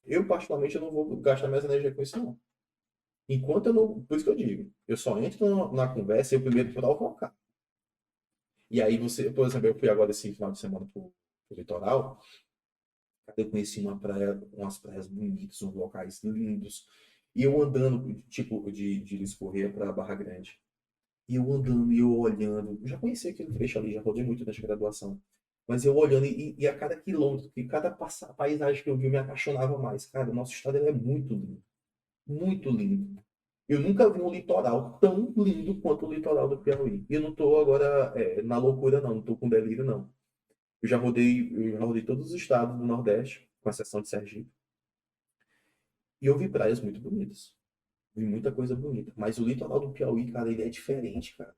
eu particularmente eu não vou gastar mais energia com isso, não. Enquanto eu não. Por isso que eu digo, eu só entro na conversa e eu primeiro provocar. E aí você, por exemplo, eu fui agora esse final de semana pro litoral. Eu conheci uma praia, umas praias bonitas, uns locais lindos. E eu andando, tipo, de Luiz Correia para Barra Grande. E eu andando e eu olhando. Eu já conheci aquele trecho ali, já rodei muito nessa graduação. Mas eu olhando e a cada quilômetro, e cada paisagem que eu vi, eu me apaixonava mais. Cara, o nosso estado ele é muito lindo. Muito lindo. Eu nunca vi um litoral tão lindo quanto o litoral do Piauí. E eu não tô agora na loucura, não. Não tô com delírio, não. Eu já rodei todos os estados do Nordeste, com exceção de Sergipe. E eu vi praias muito bonitas. Vi muita coisa bonita. Mas o litoral do Piauí, cara, ele é diferente, cara.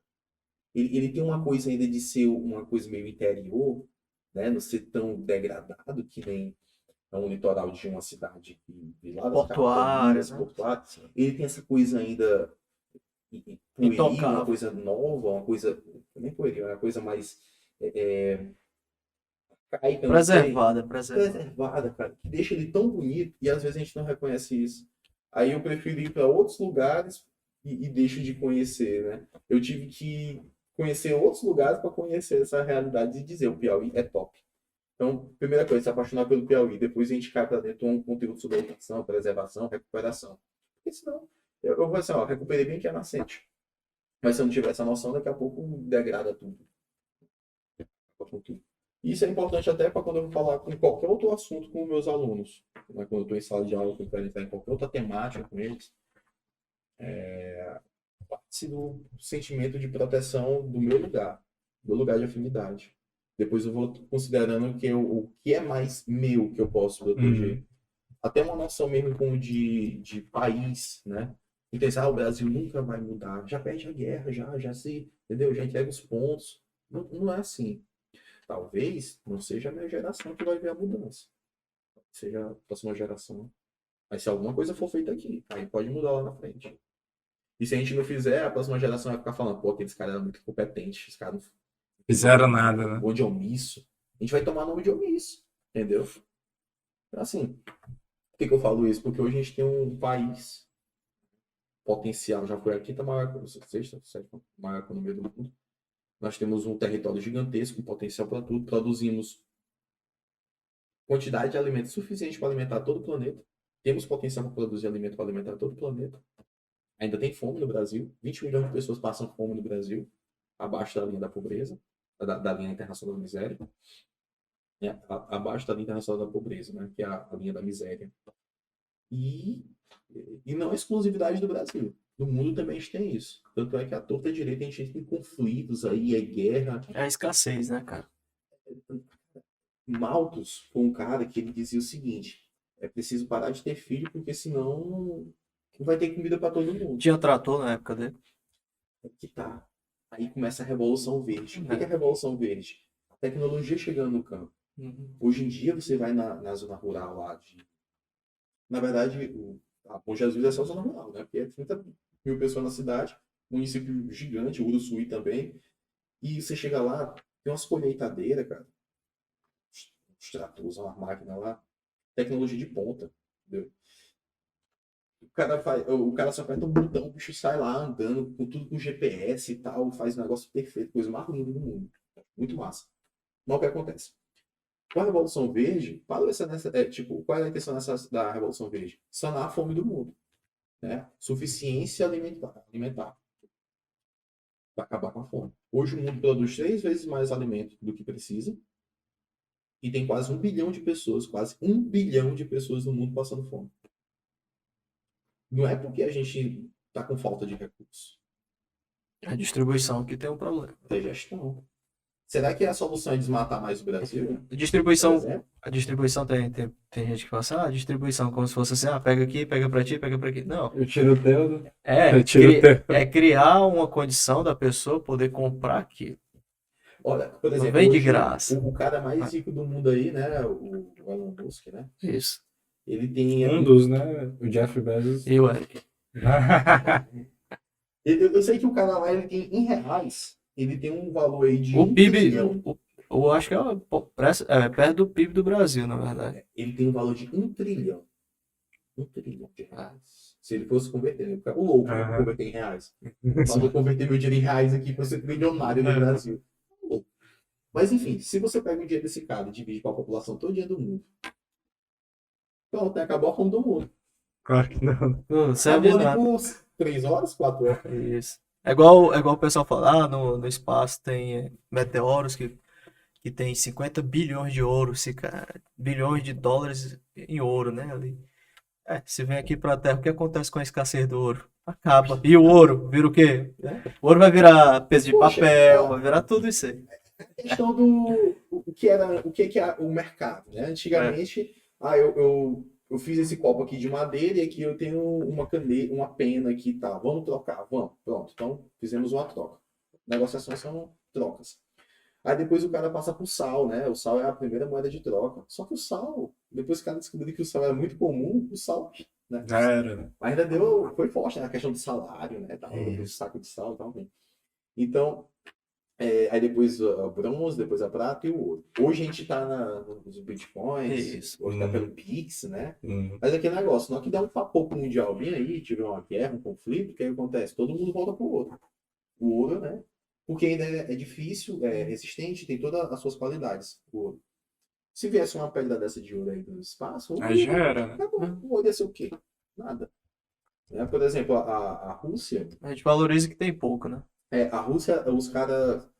Ele tem uma coisa ainda de ser uma coisa meio interior, né? Não ser tão degradado que nem um litoral de uma cidade de lá das Portuária, capitanias, né? portuária. Ele tem essa coisa ainda pueril, uma Intocável. coisa nova, uma coisa. Nem pueril, é uma coisa mais. Arcaica, não sei. Preservada, preservada. Preservada, cara, que deixa ele tão bonito e às vezes a gente não reconhece isso. Aí eu prefiro ir para outros lugares e deixo de conhecer, né? Eu tive que conhecer outros lugares para conhecer essa realidade e dizer o Piauí é top. Então, primeira coisa, se apaixonar pelo Piauí, depois a gente cai para dentro um conteúdo sobre educação, preservação, recuperação. Porque senão, eu vou assim, ó, recuperei bem que é nascente. Mas se eu não tiver essa noção, daqui a pouco degrada tudo. Isso é importante até para quando eu vou falar com qualquer outro assunto com meus alunos. Né? Quando eu estou em sala de aula, que eu quero entrar em qualquer outra temática com eles, parte do sentimento de proteção do lugar de afinidade. Depois eu vou considerando o que é mais meu que eu posso proteger. Até uma noção mesmo como de país, né? Então, o Brasil nunca vai mudar. Já perde a guerra, já se, entendeu? Já entrega os pontos. Não, não é assim. Talvez não seja a minha geração que vai ver a mudança. Seja a próxima geração. Mas se alguma coisa for feita aqui, aí pode mudar lá na frente. E se a gente não fizer, a próxima geração vai ficar falando, pô, aqueles caras eram muito competentes, os caras não Fizeram nada, né? ou de omisso. A gente vai tomar nome de omisso, entendeu? Então, assim, por que eu falo isso? Porque hoje a gente tem um país potencial, já foi a quinta maior, sexta, sétima maior economia do mundo. Nós temos um território gigantesco, um potencial para tudo, produzimos quantidade de alimento suficiente para alimentar todo o planeta. Temos potencial para produzir alimento para alimentar todo o planeta. Ainda tem fome no Brasil. 20 milhões de pessoas passam fome no Brasil, abaixo da linha da pobreza, da linha internacional da miséria. Abaixo da linha internacional da pobreza, né? Que é a linha da miséria. E, e não é exclusividade do Brasil. No mundo também a gente tem isso. Tanto é que a torta direita a gente tem conflitos aí, é guerra. É a escassez, né, cara? Malthus foi um cara que ele dizia o seguinte: é preciso parar de ter filho porque senão não vai ter comida para todo mundo. Tinha trator na época dele. É que tá. Aí começa a Revolução Verde. O que é a É. Revolução Verde? A tecnologia chegando no campo. Hoje em dia você vai na zona rural lá Na verdade, a Bom Jesus é só zona rural, né? Porque é 30 mil pessoas na cidade, município gigante, Uruçuí também. E você chega lá, tem umas colheitadeiras, cara. Os tratores, uma máquina lá. Tecnologia de ponta, entendeu? O cara só aperta um botão, o bicho sai lá andando, com tudo com GPS e tal, faz um negócio perfeito, coisa mais linda do mundo. Muito massa. Mas o que acontece? Com a Revolução Verde, qual é a intenção da Revolução Verde? Sanar a fome do mundo. Né? Suficiência alimentar. Para acabar com a fome. Hoje o mundo produz 3 vezes mais alimento do que precisa. e tem quase 1 bilhão de pessoas, quase 1 bilhão de pessoas no mundo passando fome. Não é porque a gente está com falta de recursos, A distribuição que tem um problema. é gestão. Será que a solução é desmatar mais o Brasil, por Distribuição, exemplo? a distribuição tem gente que fala assim, a distribuição como se fosse assim, pega aqui, pega pra ti, pega pra aqui. Não. Eu tiro o teu. É, Eu tiro o teu. é criar uma condição da pessoa poder comprar aquilo. Olha, por Não exemplo, vem de hoje, graça. o cara mais rico do mundo aí, né, o Elon Musk, né? Isso. Ele tem Um dos, né? O Jeff Bezos. E o Eric. eu sei que o cara lá, ele tem em reais, ele tem um valor aí de O 1 PIB, trilhão. eu acho que é perto do PIB do Brasil, na verdade. Ele tem um valor de 1 trilhão. 1 trilhão de reais. Se ele fosse converter, né? O louco, né? Aham. Converter em reais. Só vou converter meu dinheiro em reais aqui para ser milionário no Brasil. Louco. Mas enfim, se você pega o dinheiro desse cara e divide para a população todo do mundo, pronto, né? Acabou a fome do mundo. Claro que não. Não serve de Acabou ali nada. por 3 horas, 4 horas. Isso. É igual o pessoal fala, no espaço tem meteoros que tem 50 bilhões de ouro, bilhões de dólares em ouro, né? Ali. Se vem aqui pra Terra, o que acontece com a escassez do ouro? Acaba. E o ouro? Vira o quê? O ouro vai virar peso de Poxa, papel, vai virar tudo isso aí. Questão do o que é o mercado, né? Antigamente, eu fiz esse copo aqui de madeira e aqui eu tenho uma caneta, uma pena aqui e tal. Vamos trocar, vamos, pronto. Então fizemos uma troca. Negociações são trocas. Aí depois o cara passa pro sal, né? O sal é a primeira moeda de troca. Só que o sal, depois que o cara descobriu que o sal era muito comum, o sal, né? Já era, né? Mas ainda foi forte, né? A questão do salário, né? Do saco de sal e tal. Então, aí depois o bronze, depois a prata e o ouro. Hoje a gente tá nos bitcoins, Isso. hoje tá pelo Pix, né? Hum. Mas aquele negócio, não é que der um papoco mundial bem aí, tiver uma guerra, um conflito, o que acontece? Todo mundo volta pro ouro. O ouro, né? Porque ainda é difícil, é resistente, tem todas as suas qualidades, o ouro. Se viesse uma pedra dessa de ouro aí do espaço, Aí já era, né? acabou. O ouro ia ser o quê? Nada. Né? Por exemplo, a Rússia, A gente valoriza que tem pouco, né? a Rússia, os caras,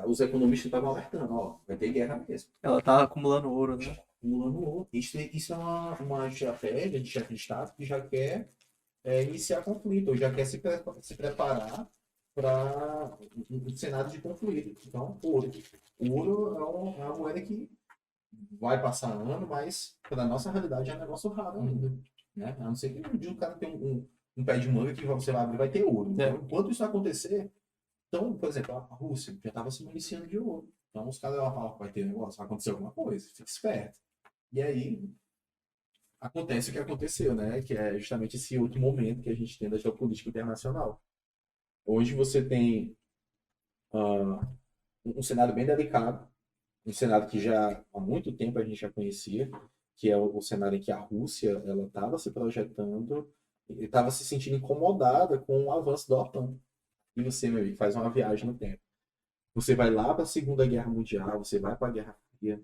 os economistas estavam alertando, ó, vai ter guerra mesmo. Ela tá acumulando ouro, né? Acumulando ouro. Isso é uma estratégia de chefe de Estado que já quer iniciar conflito, ou já quer se preparar para um cenário de conflito. Então, ouro. O ouro é uma moeda que vai passar ano, mas para nossa realidade é um negócio raro ainda. Né? A não ser que um dia o cara tem um pé de manga que você vai abrir e vai ter ouro. Então, enquanto isso acontecer, então, por exemplo, a Rússia já estava se municiando de ouro. Então, os caras falam que vai ter negócio, vai acontecer alguma coisa, fica esperto. E aí, acontece o que aconteceu, né? Que é justamente esse outro momento que a gente tem da geopolítica internacional. Hoje você tem um cenário bem delicado, um cenário que já há muito tempo a gente já conhecia, que é o cenário em que a Rússia ela estava se projetando e estava se sentindo incomodada com o avanço da OTAN. E você, meu amigo, faz uma viagem no tempo. Você vai lá para a Segunda Guerra Mundial, você vai para a Guerra Fria.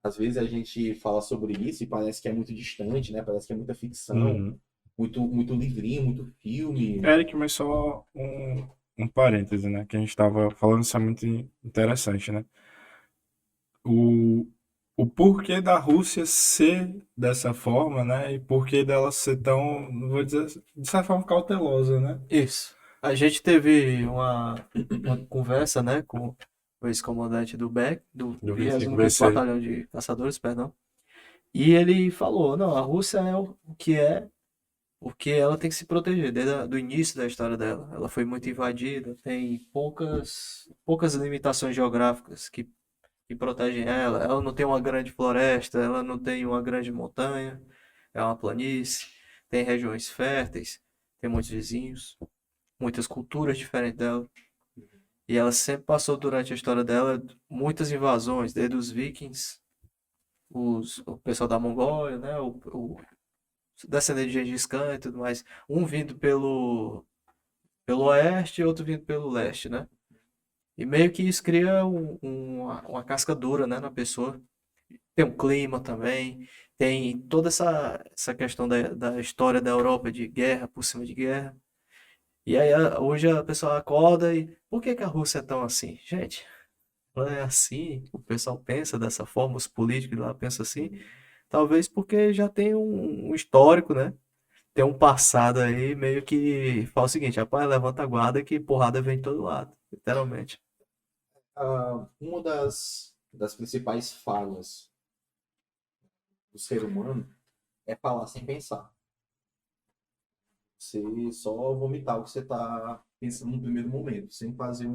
Às vezes a gente fala sobre isso e parece que é muito distante, né? Parece que é muita ficção, muito livrinho, muito filme. Eric, mas só um parêntese, né? Que a gente tava falando, isso é muito interessante, né? O porquê da Rússia ser dessa forma, né? E porquê dela ser tão, não vou dizer, de certa forma, cautelosa, né? Isso. A gente teve uma conversa, né, com o ex-comandante do BEC, do Do 25º 25º Batalhão de Caçadores, perdão. E ele falou, não, a Rússia é o que é, porque ela tem que se proteger desde do início da história dela. Ela foi muito invadida, tem poucas limitações geográficas que protegem ela. Ela não tem uma grande floresta, ela não tem uma grande montanha, é uma planície, tem regiões férteis, tem muitos vizinhos, muitas culturas diferentes dela. E ela sempre passou durante a história dela muitas invasões, desde os vikings, o pessoal da Mongólia, né, o descendente de Gengis Khan e tudo mais, um vindo pelo oeste e outro vindo pelo leste, né? E meio que isso cria uma casca dura, né, na pessoa. Tem um clima também, tem toda essa questão da história da Europa de guerra por cima de guerra. E aí hoje a pessoa acorda e por que a Rússia é tão assim? Gente, É assim, o pessoal pensa dessa forma, os políticos lá pensam assim, talvez porque já tem um histórico, né? Tem um passado aí meio que fala o seguinte, rapaz, levanta a guarda que porrada vem de todo lado, literalmente. Uma das principais falhas do ser humano é falar sem pensar. Você só vomitar o que você está pensando no primeiro momento, sem fazer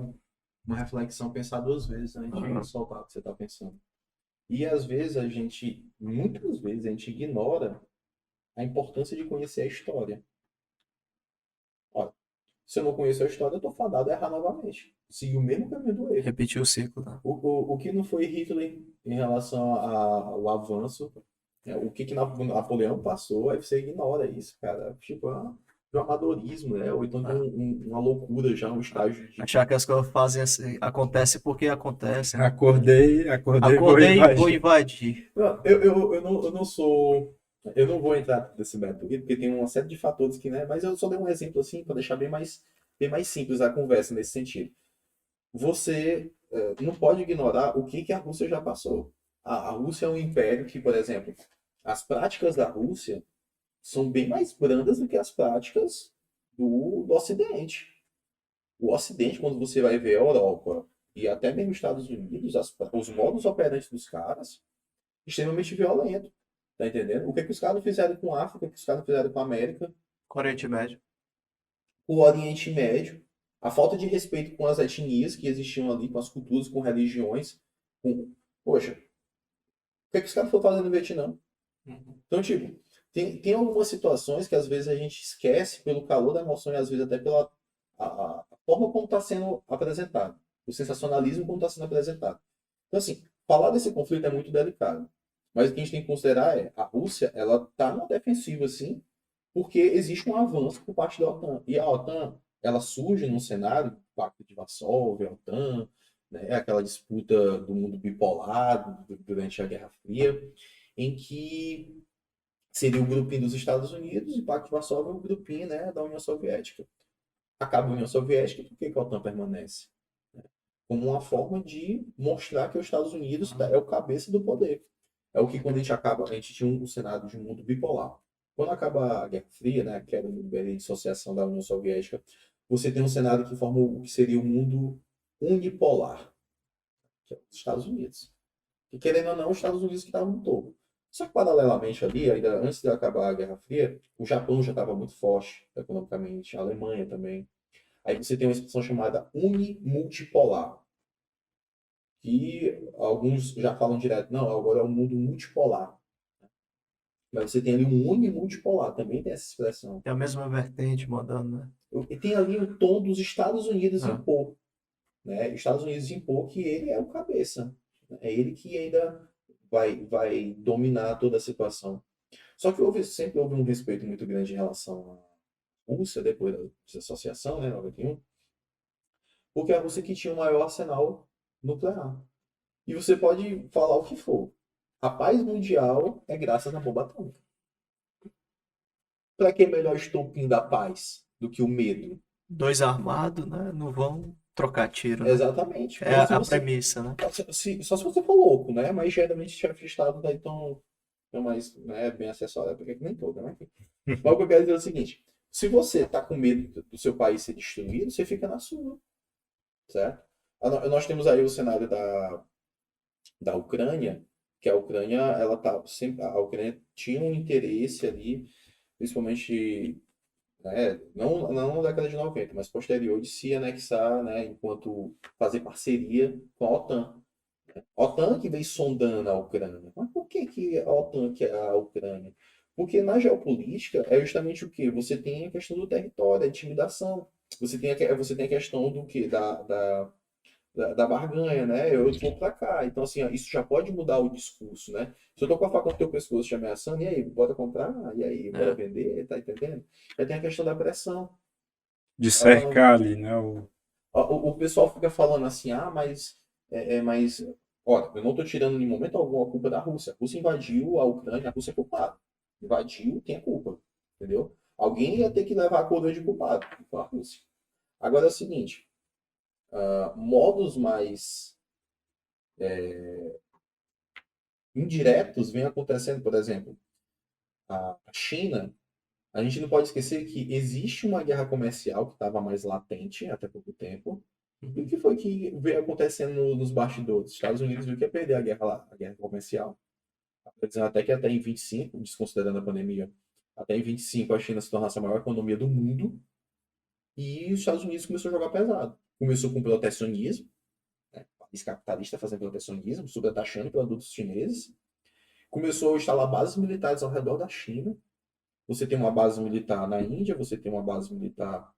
uma reflexão, pensar duas vezes antes de soltar o que você está pensando. E às vezes muitas vezes, a gente ignora a importância de conhecer a história. Olha, se eu não conheço a história, eu estou fadado a errar novamente. Seguir o mesmo caminho do erro. Repetir o ciclo, né? O que não foi Hitler em relação ao avanço, o que Napoleão passou, aí você ignora isso, cara. Tipo, de um amadorismo, né? Ou então de uma loucura já, um estágio de. Achar que as coisas fazem assim, acontece porque acontecem, né? Acordei, vou Acordei e vou invadir. invadir. Não, eu não sou. Eu não vou entrar nesse método aqui, porque tem uma série de fatores que, né? Mas eu só dei um exemplo assim para deixar bem mais simples a conversa nesse sentido. Você não pode ignorar o que a Rússia já passou. A Rússia é um império que, por exemplo, as práticas da Rússia são bem mais brandas do que as práticas do Ocidente. O Ocidente, quando você vai ver a Europa e até mesmo os Estados Unidos, os modos operantes dos caras, extremamente violento. Tá entendendo? O que os caras fizeram com a África, o que os caras fizeram com a América, Oriente Médio. o Oriente Médio, a falta de respeito com as etnias que existiam ali, com as culturas, com religiões. Poxa, o que os caras foram fazer no Vietnã? Então, tipo, tem algumas situações que às vezes a gente esquece pelo calor da emoção e às vezes até pela a forma como está sendo apresentado. O sensacionalismo como está sendo apresentado. Então, assim, falar desse conflito é muito delicado. Mas o que a gente tem que considerar é a Rússia, ela está na defensiva, sim, porque existe um avanço por parte da OTAN. E a OTAN, ela surge num cenário, Pacto de Varsóvia, a OTAN, né, aquela disputa do mundo bipolar durante a Guerra Fria, em que seria o grupinho dos Estados Unidos e o Pacto de Varsóvia é o grupinho, né, da União Soviética. Acaba a União Soviética, por que a OTAN permanece? Como uma forma de mostrar que os Estados Unidos é o cabeça do poder. É o que quando a gente tinha um cenário de um mundo bipolar. Quando acaba a Guerra Fria, né, que era a dissociação da União Soviética, você tem um cenário que forma o que seria o mundo unipolar, que é os Estados Unidos. E querendo ou não, os Estados Unidos que estavam no topo. Só que paralelamente ali, ainda antes de acabar a Guerra Fria, o Japão já estava muito forte economicamente, a Alemanha também. Aí você tem uma expressão chamada unimultipolar, que alguns já falam direto, não, agora é o mundo multipolar. Mas você tem ali um unimultipolar, também tem essa expressão. É a mesma vertente mandando, né? E tem ali o tom dos Estados Unidos Ah. impor, né? Estados Unidos impor que ele é o cabeça. É ele que ainda vai dominar toda a situação. Só que sempre houve um respeito muito grande em relação à Rússia, depois da desassociação, né, 91, porque é a Rússia que tinha o maior arsenal nuclear. E você pode falar o que for. A paz mundial é graças à bomba atômica. Para que é melhor estopim da paz do que o medo? Dois armados, né? Não vão trocar tiro, né? Exatamente. É Porque se a você. premissa, né? Só se você for louco, né? Mas geralmente chefe de Estado daí tão mais né, bem acessório, porque nem todo, né? Mas o que eu quero dizer é o seguinte: se você tá com medo do seu país ser destruído, você fica na sua, certo? Nós temos aí o cenário da Ucrânia, que a Ucrânia, ela tá sempre, a Ucrânia tinha um interesse ali, principalmente, né, não na década de 90, mas posterior de se anexar, né, enquanto fazer parceria com a OTAN. A OTAN que vem sondando a Ucrânia. Mas por que a OTAN quer a Ucrânia? Porque na geopolítica é justamente o que? Você tem a questão do território, a intimidação. Você tem a questão do que? Da barganha, né? Eu vou pra cá. Então, assim, ó, isso já pode mudar o discurso, né? Se eu tô com a faca no teu pescoço te ameaçando, e aí, bora comprar? E aí, bora É. vender? Tá entendendo? Aí tem a questão da pressão. De Ah, cercar ali, né? o pessoal fica falando assim, mas, olha, eu não estou tirando em momento algum a culpa da Rússia. A Rússia invadiu a Ucrânia, a Rússia é culpada. Invadiu, tem a culpa, entendeu? Alguém ia ter que levar a coroa de culpado, que foi a Rússia. Agora é o seguinte, modos mais indiretos vêm acontecendo, por exemplo, a China. A gente não pode esquecer que existe uma guerra comercial que estava mais latente até pouco tempo. E o que foi que veio acontecendo nos bastidores? Os Estados Unidos viu que ia perder a guerra lá, a guerra comercial. Dizendo até que até em 25, desconsiderando a pandemia, até em 25 a China se tornasse a maior economia do mundo. E os Estados Unidos começou a jogar pesado. Começou com protecionismo, né? País capitalista fazendo protecionismo, sobretaxando produtos chineses. Começou a instalar bases militares ao redor da China. Você tem uma base militar na Índia, você tem uma base militar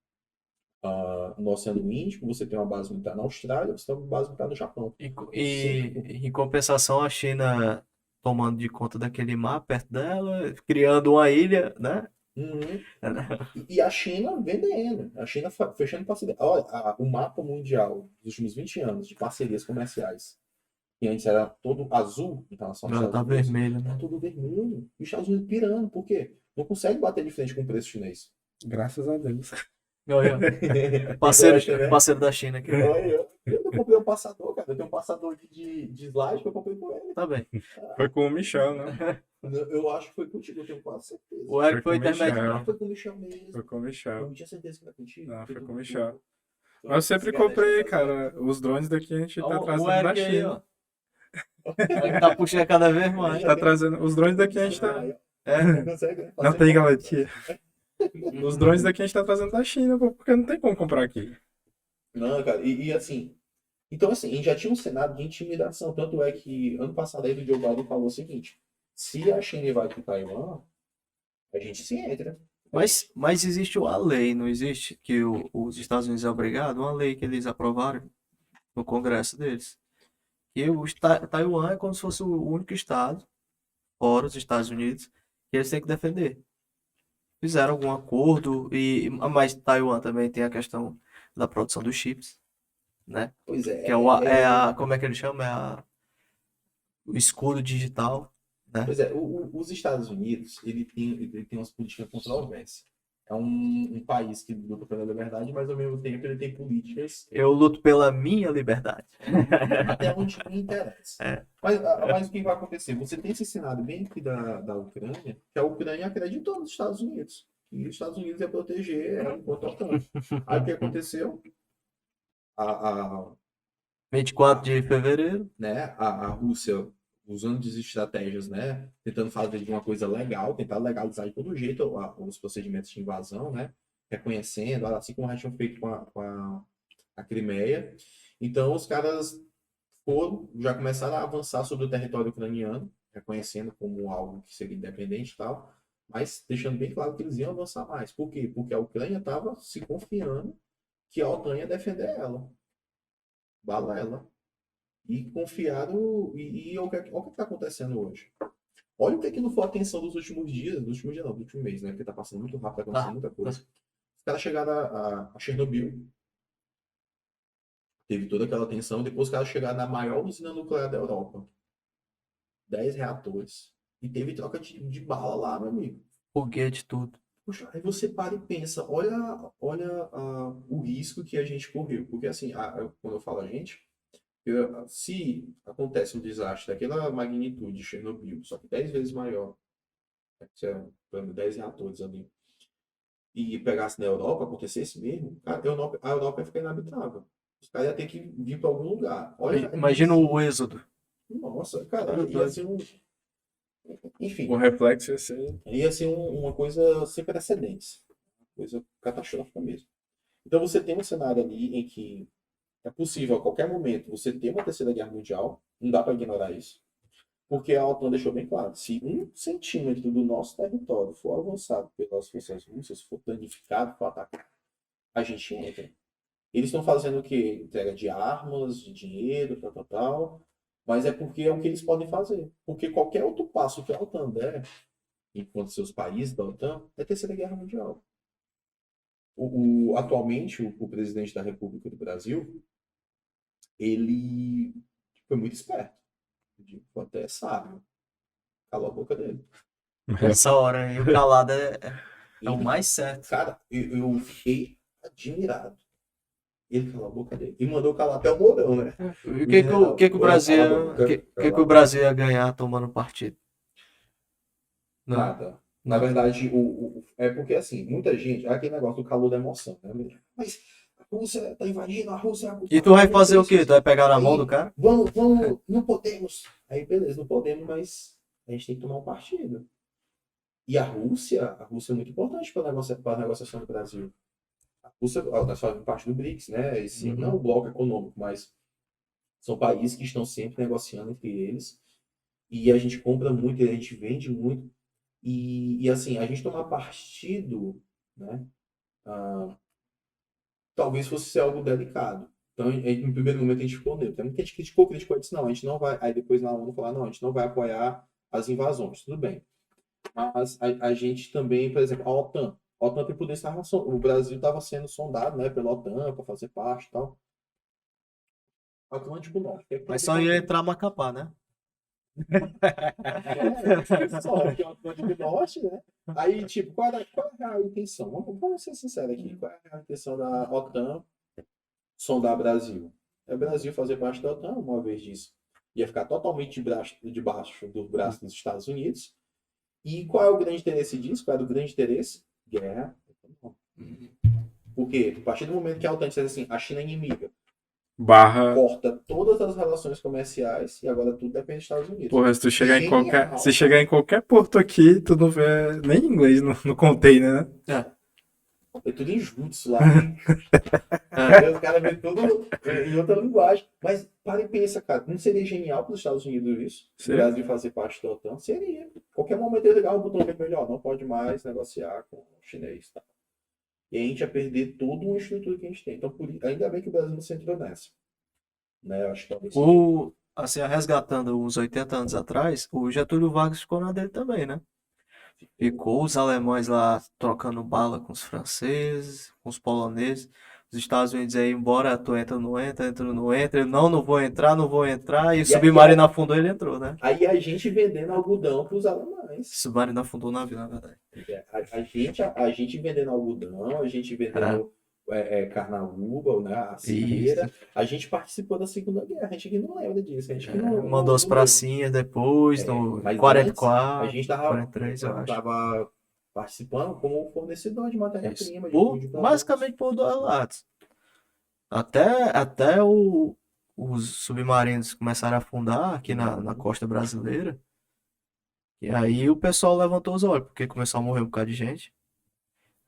no Oceano Índico, você tem uma base militar na Austrália, você tem uma base militar no Japão. Em compensação, a China tomando de conta daquele mar perto dela, criando uma ilha, né? Uhum. E a China vendendo, a China fechando parceria. Olha, o mapa mundial dos últimos 20 anos de parcerias comerciais, que antes era todo azul em relação aos Agora Estados tá Unidos, vermelho, tá né? tudo vermelho. E os Estados Unidos pirando, por quê? Não consegue bater de frente com o preço chinês. Graças a Deus. Olha, parceiro da China aqui. Olha, eu comprei um passador, cara. Eu tenho um passador de slide que eu comprei com ele. Tá bem. Foi com o Michel, né? Eu acho que foi contigo, eu tenho quase certeza. O Eric foi Foi com o intermediário. Michel. Foi com o Michel mesmo. Foi com o Eu Michel. não tinha certeza que era contigo. Não, foi com o do- Michel. do- Mas eu sempre Esse cara comprei, deixa cara. Os drones daqui a gente tá O trazendo da Eric aí, China. ó. Ele tá puxando cada vez mais. Tá trazendo. Os drones daqui a gente tá. Não consegue, né? Não tem galetia. Os drones daqui a gente tá trazendo da China, pô, porque não tem como comprar aqui. Não, cara, e assim. Então, assim, a gente já tinha um cenário de intimidação. Tanto é que ano passado aí o Joe Biden falou o seguinte: se a China vai para Taiwan, a gente se entra. Mas existe uma lei, não existe? Que os Estados Unidos é obrigado, uma lei que eles aprovaram no Congresso deles. E Taiwan é como se fosse o único estado, fora os Estados Unidos, que eles têm que defender. Fizeram algum acordo, mas Taiwan também tem a questão da produção dos chips, né? Pois é. Que como é que ele chama? O escudo digital, né? Pois é, os Estados Unidos, ele tem umas políticas controversas. É um país que luta pela liberdade, mas ao mesmo tempo ele tem políticas Eu luto pela minha liberdade. até onde me interessa. É. Mas o que vai acontecer? Você tem esse cenário bem aqui da Ucrânia, que a Ucrânia acreditou nos Estados Unidos. E os Estados Unidos ia proteger ela enquanto OTAN. Aí o que aconteceu? A, 24 de fevereiro. a Rússia usando de estratégias, né, tentando fazer de uma coisa legal, tentar legalizar de todo jeito os procedimentos de invasão, né, reconhecendo, assim como já tinham feito com a Crimeia. Então, os caras já começaram a avançar sobre o território ucraniano, reconhecendo como algo que seria independente e tal, mas deixando bem claro que eles iam avançar mais. Por quê? Porque a Ucrânia estava se confiando que a OTAN ia defender ela. Balela. E confiaram. E olha o que está acontecendo hoje. Olha o que não foi a atenção dos últimos dias, não, do último mês, né? Porque está passando muito rápido, está acontecendo muita coisa. Os caras chegaram a Chernobyl, teve toda aquela tensão, depois os caras chegaram na maior usina nuclear da Europa. 10 reatores. E teve troca de bala lá, meu amigo. Foguete, tudo. Poxa, aí você para e pensa, olha o risco que a gente correu. Porque assim, quando eu falo a gente, se acontece um desastre daquela magnitude de Chernobyl, só que 10 vezes maior, né, que é, 10 reatores ali, e pegasse na Europa, acontecesse mesmo, cara, a Europa ia ficar inabitável. Os caras iam ter que vir para algum lugar. Olha, Imagina o êxodo. nossa, cara, ia ser um. Enfim, O reflexo ia ser. ia ser uma coisa sem precedentes. Coisa catastrófica mesmo. Então você tem um cenário ali em que é possível a qualquer momento você ter uma terceira guerra mundial, não dá para ignorar isso. Porque a OTAN deixou bem claro, se 1 centímetro do nosso território for avançado pelas forças russas, for danificado, for atacado, a gente entra. Eles estão fazendo o quê? Entrega de armas, de dinheiro, tal. Mas é porque é o que eles podem fazer. Porque qualquer outro passo que a OTAN der, enquanto seus países da OTAN, é terceira guerra mundial. Atualmente, o presidente da República do Brasil, ele foi muito esperto. Foi até sábio. Calou a boca dele. Essa hora aí, o calado é o mais certo. Cara, eu fiquei admirado. Ele calou a boca dele. E mandou calar até o Mourão, né? E o que que o Brasil, que o Brasil ia ganhar tomando partido? Não, Nada. Na não. verdade, é porque assim, muita gente. É aquele negócio do calor da emoção, né? Mas a Rússia tá invadindo, a Rússia é a E tu vai fazer o quê? Tu vai pegar na mão do Aí, cara? vamos, não podemos. Aí, beleza, não podemos, mas a gente tem que tomar um partido. E a Rússia é muito importante para a negociação do Brasil. A Rússia, nós fazemos parte do BRICS, né? Esse, Uhum. não o bloco econômico, mas são países que estão sempre negociando entre eles. E a gente compra muito, a gente vende muito. E assim, a gente tomar partido, né? ah, talvez fosse ser algo delicado. Então, no primeiro momento a gente ficou neutro. Tem muita gente criticou e disse, não, a gente não vai. Aí depois na ONU falar, não, a gente não vai apoiar as invasões. Tudo bem. Mas a gente também, por exemplo, a OTAN tem poder de armação. O Brasil estava sendo sondado, né, pela OTAN para fazer parte e tal. Atlântico Norte. O que é que tem a Mas ver só com ia Atlântico? entrar Macapá, né? Só que é o Atlântico Norte, né? Aí, tipo, qual é a real intenção? Vamos ser sinceros aqui. Qual é a real intenção da OTAN sondar o Brasil? É o Brasil fazer parte da OTAN, uma vez disso. Ia ficar totalmente debaixo do braço dos Estados Unidos. E qual é o grande interesse disso? Qual é o grande interesse? Guerra. Por quê? A partir do momento que a OTAN diz assim, a China é inimiga, Barra. corta todas as relações comerciais e agora tudo depende dos Estados Unidos. Porra, se tu chegar em Genial. se chegar em qualquer porto aqui, tu não vê nem inglês no container, né? É tudo em jutsu lá. Os caras vêem tudo em outra linguagem. Mas para e pensa, cara, não seria genial para os Estados Unidos isso? O Seria. Brasil fazer parte da OTAN? Seria. Qualquer momento ele ligar o botão vermelho, ó, não pode mais negociar com o chinês. Tá? E a gente ia perder toda uma estrutura que a gente tem. Então, ainda bem que o Brasil não se entrou nessa. Né? Eu acho que talvez seja. Assim, resgatando uns 80 anos atrás, o Getúlio Vargas ficou na dele também, né? Ficou os alemães lá trocando bala com os franceses, com os poloneses. Os Estados Unidos aí, embora tu entra, não entra, entra, não entra. Ele, não vou entrar, não vou entrar. E o E submarino afundou, ele entrou, né? aí a gente vendendo algodão para os alemães. O submarino afundou o navio, na verdade. A gente vendendo algodão, a gente vendendo carnaúba, né, a Isso. cieira. A gente participou da Segunda Guerra. A gente que não lembra disso. A gente que não Mandou as lembra. pracinhas depois, no Mas antes, a 44, gente estava 43, eu acho. participando como fornecedor de matéria-prima, de produtos. Basicamente por 2 lados. Até os submarinos começaram a afundar aqui na costa brasileira. E aí o pessoal levantou os olhos, porque começou a morrer um bocado de gente.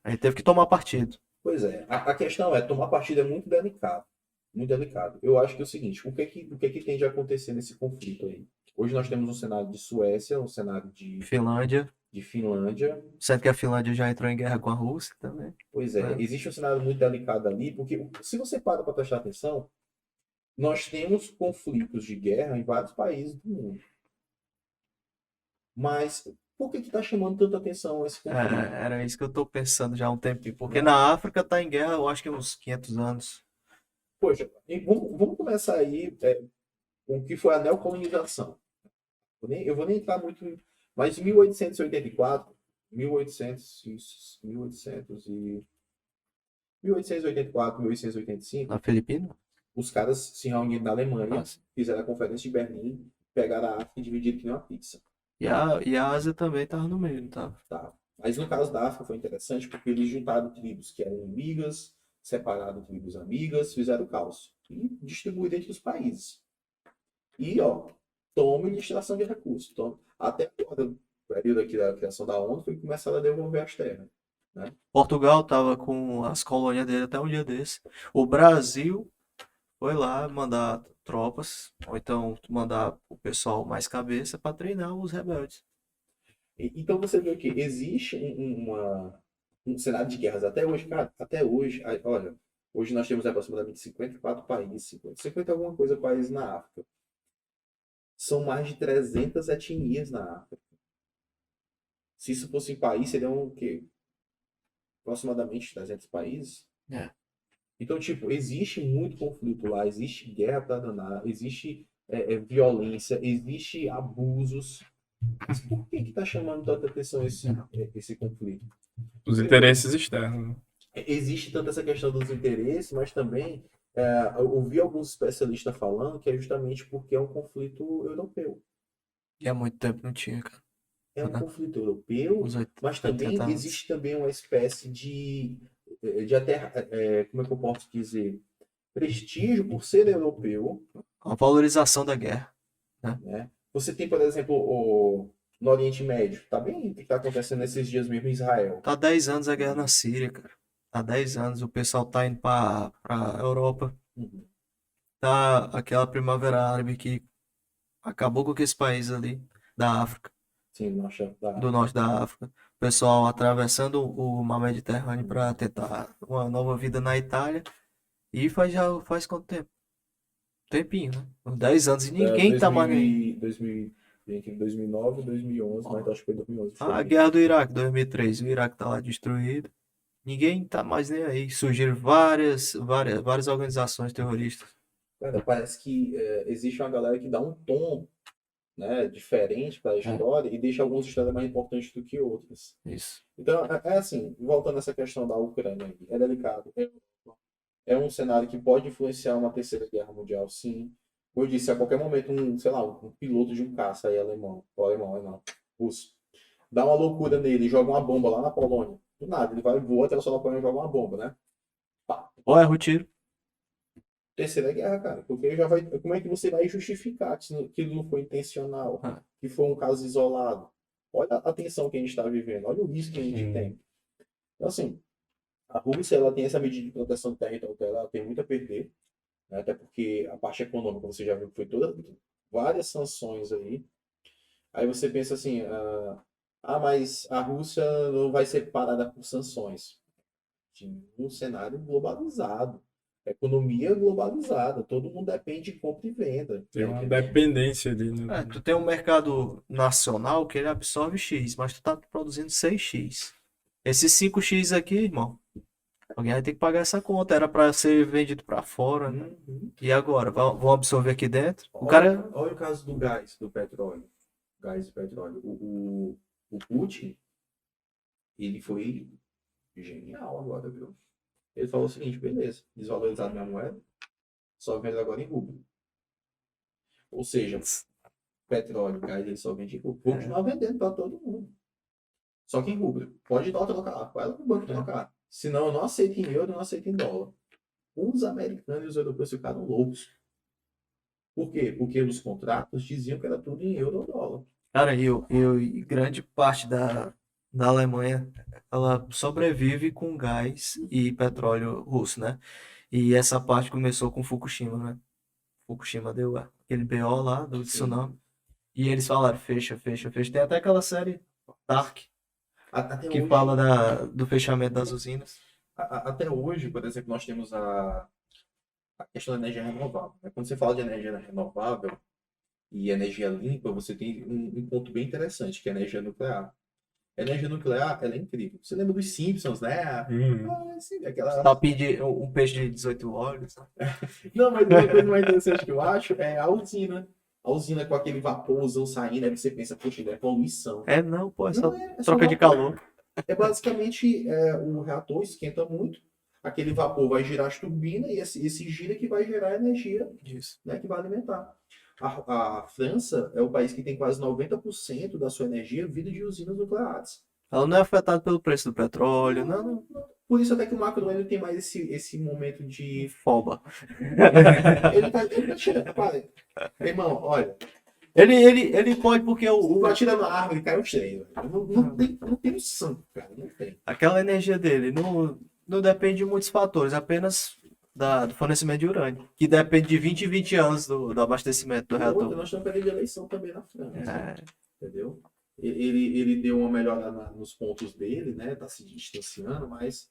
Aí teve que tomar partido. Pois é, a questão é, tomar partido é muito delicado. Muito delicado. Eu acho que é o seguinte, o que tende a acontecer nesse conflito aí? Hoje nós temos um cenário de Suécia, um cenário de Finlândia, Finlândia. sendo que a Finlândia já entrou em guerra com a Rússia também. Pois é, existe um cenário muito delicado ali, porque se você para prestar atenção, nós temos conflitos de guerra em vários países do mundo. Mas por que está chamando tanta atenção esse conflito? Era isso que eu tô pensando já há um tempinho. Porque na África tá em guerra, eu acho que uns 500 anos. Poxa, e vamos começar aí com o que foi a neocolonização. Eu vou nem entrar muito, mas em 1884, 1884, 1885, Na Filipina? os caras se reuniram na Alemanha, Nossa. fizeram a conferência de Berlim, pegaram a África e dividiram que nem uma pizza. E a Ásia também tava no meio, não tava? Tá? Mas no caso da África foi interessante porque eles juntaram tribos que eram inimigas, separaram tribos amigas, fizeram caos e distribuíram entre os países. E, ó, tome extração de recursos. Até agora, o período aqui da criação da ONU foi que começaram a devolver as terras. Né? Portugal tava com as colônias dele até um dia desse. O Brasil foi lá mandar tropas, ou então mandar o pessoal mais cabeça para treinar os rebeldes. Então você vê que existe um cenário de guerras até hoje, cara, até hoje, olha, hoje nós temos aproximadamente 54 países, 50 alguma coisa países na África. São mais de 300 etnias na África. Se isso fosse em país, seriam o quê? Aproximadamente 300 países. Então, tipo, existe muito conflito lá, existe guerra para danar, existe violência, existe abusos. Mas por que está chamando tanta atenção esse conflito? Os interesses externos. existe tanto essa questão dos interesses, mas também eu ouvi alguns especialistas falando que é justamente porque é um conflito europeu. E há muito tempo não tinha, cara. É um Né? conflito europeu, Uns mas 80 também anos. existe também uma espécie de até, como é que eu posso dizer, prestígio por ser europeu, A valorização da guerra, né? né? Você tem, por exemplo, no Oriente Médio, tá bem o que está acontecendo nesses dias mesmo em Israel. Tá há 10 anos a guerra na Síria, cara. Há 10 anos o pessoal tá indo pra Europa. Uhum. Tá aquela primavera árabe que acabou com aqueles países ali da África, Sim, nossa, do norte da África. O pessoal atravessando o mar Mediterrâneo para tentar uma nova vida na Itália. E faz quanto tempo? Tempinho, né? Uns 10 anos e ninguém tá mais nem. 2000, entre 2009 e 2011, mas acho que foi 2011 o A choque. guerra do Iraque, 2003. O Iraque tá lá destruído. Ninguém tá mais nem aí. Surgiram várias organizações terroristas. Cara, parece que existe uma galera que dá um tom, né, diferente para a É, história e deixa algumas histórias mais importantes do que outras. isso. Então, é assim, voltando a essa questão da Ucrânia, aí, é delicado. É um cenário que pode influenciar uma terceira guerra mundial, sim. Como eu disse, a qualquer momento, sei lá, um piloto de um caça aí alemão, ou alemão, russo, dá uma loucura nele e joga uma bomba lá na Polônia. Do nada, ele vai voar até o sul da Polônia e joga uma bomba, né? Pá. Ou erra o tiro. Terceira guerra, cara. Porque já vai. Como é que você vai justificar que aquilo não foi intencional? Ah, Que foi um caso isolado? Olha a tensão que a gente está vivendo, olha o risco que a gente tem. Então, assim, a Rússia ela tem essa medida de proteção territorial, ela tem muito a perder, né? Até porque a parte econômica, você já viu que foi toda, várias sanções aí. Aí você pensa assim, mas a Rússia não vai ser parada por sanções. De um cenário globalizado, economia globalizada, todo mundo depende de compra e venda. Tem uma dependência ali, É, né? tu tem um mercado nacional que ele absorve X, mas tu tá produzindo 6x. Esses 5x aqui, irmão, alguém vai ter que pagar essa conta. Era para ser vendido para fora, né? Uhum. E agora? Vão absorver aqui dentro? O Olha, cara. olha o caso do gás, do petróleo. Gás e petróleo. O Putin, ele foi genial agora, viu? Ele falou o seguinte, beleza, desvalorizado minha moeda, só vendo agora em rublo. Ou seja, petróleo, gás, ele só vende em rublo. Vou continuar vendendo para todo mundo. Só que em rublo. Pode dar trocar, vai lá no banco trocar. Senão eu não aceito em euro, eu não aceito em dólar. Os americanos e os europeus ficaram loucos. Por quê? Porque os contratos diziam que era tudo em euro ou dólar. Cara, e grande parte da Alemanha, ela sobrevive com gás e petróleo russo, né? E essa parte começou com Fukushima, né? Fukushima deu aquele BO lá do Sim. tsunami. E eles falaram, fecha, fecha, fecha. Tem até aquela série Dark, Até que hoje, fala do fechamento das usinas. até hoje, por exemplo, nós temos a questão da energia renovável, né? Quando você fala de energia renovável e energia limpa, você tem um ponto bem interessante, que é a energia nuclear. A energia nuclear, ela é incrível. Você lembra dos Simpsons, né? Sim, aquela... Tapinha de um peixe de 18 olhos, né? Não, mas uma coisa mais interessante que eu acho é a usina. A usina com aquele vaporzão saindo, aí você pensa, poxa, é poluição. É não, pô, é só Não é só troca de vapor. calor. É basicamente o reator esquenta muito, aquele vapor vai girar as turbinas e esse gira que vai gerar energia, Isso. né, que vai alimentar. A França é o país que tem quase 90% da sua energia vindo de usinas nucleares. Ela não é afetada pelo preço do petróleo, não. Por isso até que o Macron ele tem mais esse momento de... Foba. Ele tá tirando, para. Irmão, olha, Ele pode porque tu atirando a árvore e cai os três. Não tem noção, cara, não tem. aquela energia dele não depende de muitos fatores, apenas do fornecimento de urânio, que depende de 20 em 20 anos do abastecimento do E outra, reator. nós estamos perdendo de eleição também na França, É, entendeu? Ele deu uma melhora nos pontos dele, né? Tá se distanciando, mas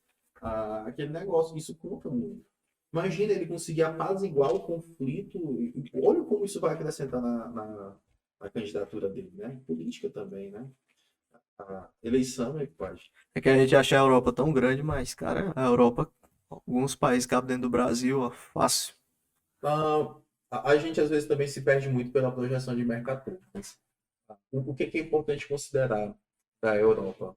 aquele negócio, isso conta muito. Imagina ele conseguir apaziguar o conflito. Olha como isso vai acrescentar na candidatura dele, né? Política também, né? A eleição é que faz. é que a gente acha a Europa tão grande, mas, cara, a Europa, alguns países cabem dentro do Brasil, ó, fácil. A gente às vezes também se perde muito pela projeção de mercado. O que é importante considerar da Europa?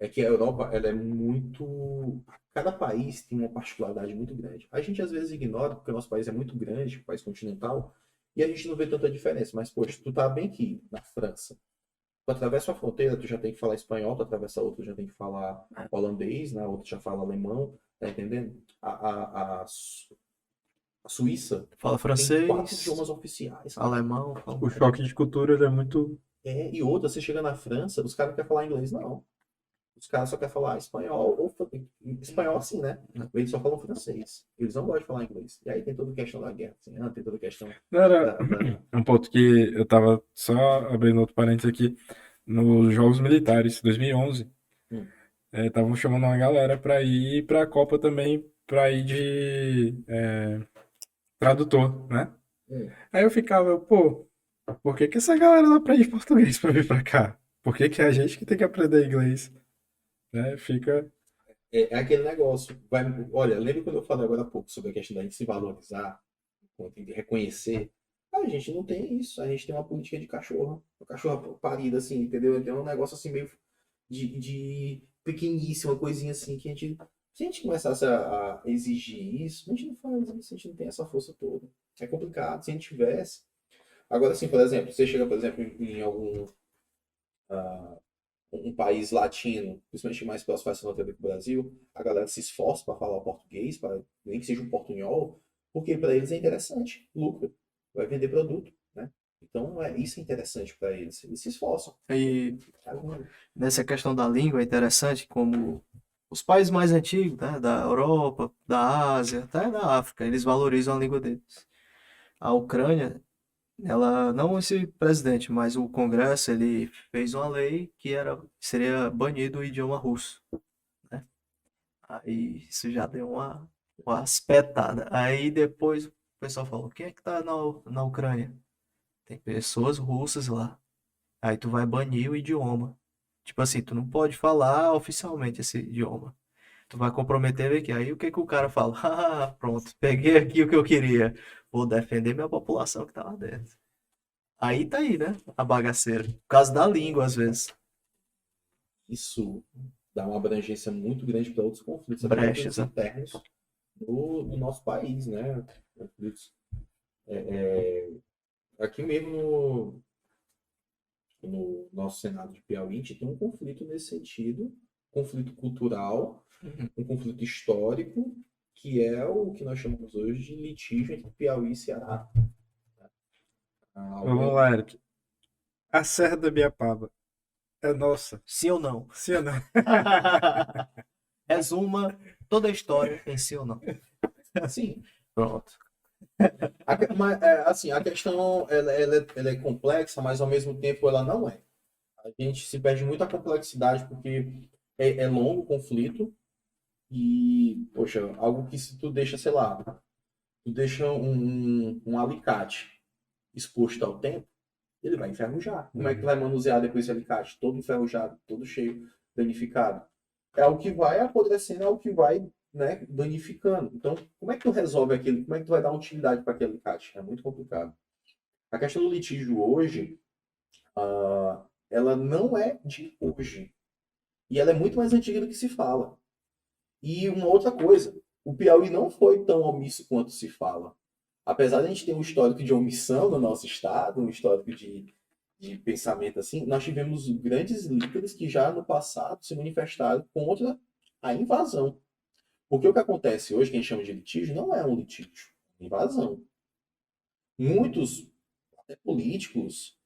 é que a Europa, ela é muito... Cada país tem uma particularidade muito grande. A gente às vezes ignora, porque o nosso país é muito grande, um país continental, e a gente não vê tanta diferença. Mas, poxa, tu tá bem aqui, na França. Tu atravessa a fronteira, tu já tem que falar espanhol, tu atravessa a outra, tu já tem que falar holandês, na outra já fala alemão, tá entendendo? A Suíça Fala tem 4 francês, idiomas oficiais, cara. alemão, fala... O choque de cultura ele é muito. E outra, você chega na França, os caras não querem falar inglês, não. Os caras só querem falar espanhol, espanhol assim, né? Eles só falam francês. Eles não gostam de falar inglês. E aí tem toda a questão da guerra, assim, tem toda a questão Não era da... um ponto que eu tava só abrindo outro parênteses aqui. Nos Jogos Militares, 2011, Hum, estavam chamando uma galera pra ir pra Copa também, pra ir de tradutor, né? hum. Aí eu ficava, pô, por que que essa galera não aprende português pra vir pra cá? Por que que é a gente que tem que aprender inglês? Né? Fica. É aquele negócio. Olha, lembra quando eu falei agora há pouco sobre a questão da gente se valorizar, de reconhecer? A gente não tem isso. A gente tem uma política de cachorro. Uma cachorra parida, assim, entendeu? Tem um negócio assim meio de pequeníssima, coisinha assim, que a gente. Se a gente começasse a exigir isso, a gente não faz isso, a gente não tem essa força toda. É complicado. Se a gente tivesse. Agora, assim, por exemplo, você chega, por exemplo, em algum um país latino, principalmente mais próximo à fronteira do Brasil, a galera se esforça para falar o português, para nem que seja um portunhol, porque para eles é interessante, lucro, vai vender produto, né? Então, isso é interessante para eles, eles se esforçam. E nessa questão da língua é interessante como os países mais antigos, né, da Europa, da Ásia, até da África, eles valorizam a língua deles. A Ucrânia, ela, não esse presidente, mas o Congresso, ele fez uma lei que seria banido o idioma russo, né? Aí isso já deu uma espetada. Aí depois o pessoal falou, quem é que tá na Ucrânia? Tem pessoas russas lá. Aí tu vai banir o idioma. Tipo assim, tu não pode falar oficialmente esse idioma. Tu vai comprometer aqui. Aí o que que o cara fala? Ah, pronto, peguei aqui o que eu queria. Vou defender minha população que tá lá dentro. Aí tá aí, né? A bagaceira. Por causa da língua, às vezes. Isso dá uma abrangência muito grande para outros conflitos, até conflitos Brechas, né? internos do nosso país, né? Conflitos aqui mesmo no nosso Senado de Piauí, a gente tem um conflito nesse sentido, conflito cultural, Uhum. um conflito histórico, que é o que nós chamamos hoje de litígio entre Piauí e Ceará. Vamos lá, Eric. A Serra da Biapaba é nossa. Sim ou não? Sim ou não? Resuma toda a história em si ou não. Sim, Pronto. mas, assim, a questão ela é complexa, mas ao mesmo tempo ela não é. A gente se perde muita complexidade porque é longo o conflito e, poxa, algo que se tu deixa, sei lá, tu deixa um alicate exposto ao tempo, ele vai enferrujar. Como é que tu vai manusear depois esse alicate? Todo enferrujado, todo cheio, danificado. É algo que vai apodrecendo, é algo que vai, né, danificando. Então, como é que tu resolve aquilo? Como é que tu vai dar utilidade para aquele alicate? É muito complicado. A questão do litígio hoje, ela não é de hoje. E ela é muito mais antiga do que se fala. E uma outra coisa, o Piauí não foi tão omisso quanto se fala. Apesar de a gente ter um histórico de omissão no nosso estado, um histórico de pensamento assim, nós tivemos grandes líderes que já no passado se manifestaram contra a invasão. Porque o que acontece hoje, que a gente chama de litígio, não é um litígio, é invasão. Muitos, até políticos,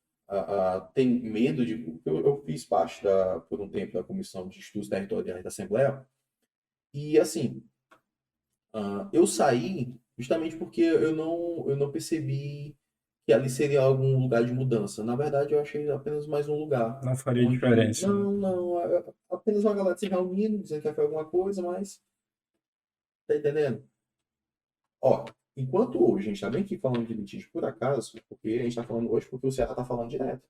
têm medo de. Eu fiz parte, por um tempo, da Comissão de Estudos Territoriais da Assembleia, e assim, eu saí justamente porque eu não percebi que ali seria algum lugar de mudança. Na verdade, eu achei apenas mais um lugar Não faria onde. diferença, né? Não, não, apenas uma galera se reunindo, dizendo que ia fazer alguma coisa, mas. Tá entendendo? Ó, enquanto hoje a gente tá bem aqui falando de litígio por acaso, porque a gente tá falando hoje porque o Ceará tá falando direto.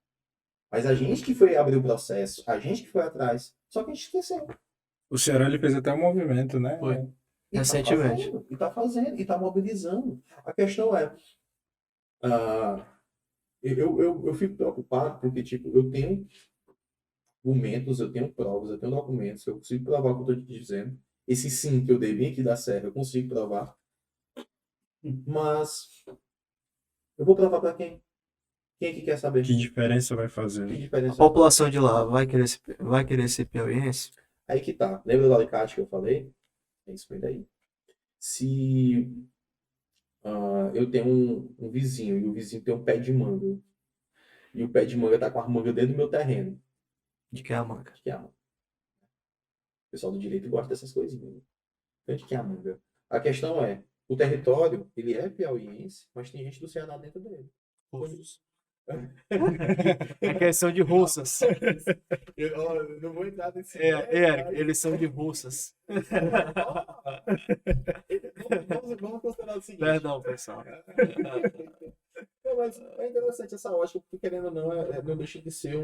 Mas a gente que foi abrir o processo, a gente que foi atrás, só que a gente esqueceu. O Ceará ele fez até um movimento, né? Foi. E tá Recentemente. fazendo, e tá fazendo, e tá mobilizando. A questão é, ah, eu fico preocupado porque, tipo, eu tenho argumentos, eu tenho provas, eu tenho documentos, eu consigo provar o que eu estou te dizendo. Esse sim que eu dei bem aqui da serra, eu consigo provar. Mas eu vou provar para quem? Quem é que quer saber? Que diferença vai fazer, Que né? A diferença? população de lá vai querer ser piauiense? Aí que tá. Lembra do alicate que eu falei? É isso daí. Se eu tenho um vizinho e o vizinho tem um pé de manga e o pé de manga tá com a manga dentro do meu terreno, De que é a manga? que é a manga. O pessoal do direito gosta dessas coisinhas. Né? Onde que é a manga? A questão é, o território, ele é piauiense, mas tem gente do Ceará dentro dele. Russos. É questão de russas. Eu não vou entrar nesse... Eric, eles são de russas. Vamos considerar o seguinte. Perdão, pessoal. Não, mas é interessante essa ótica, porque querendo ou não, não deixa de ser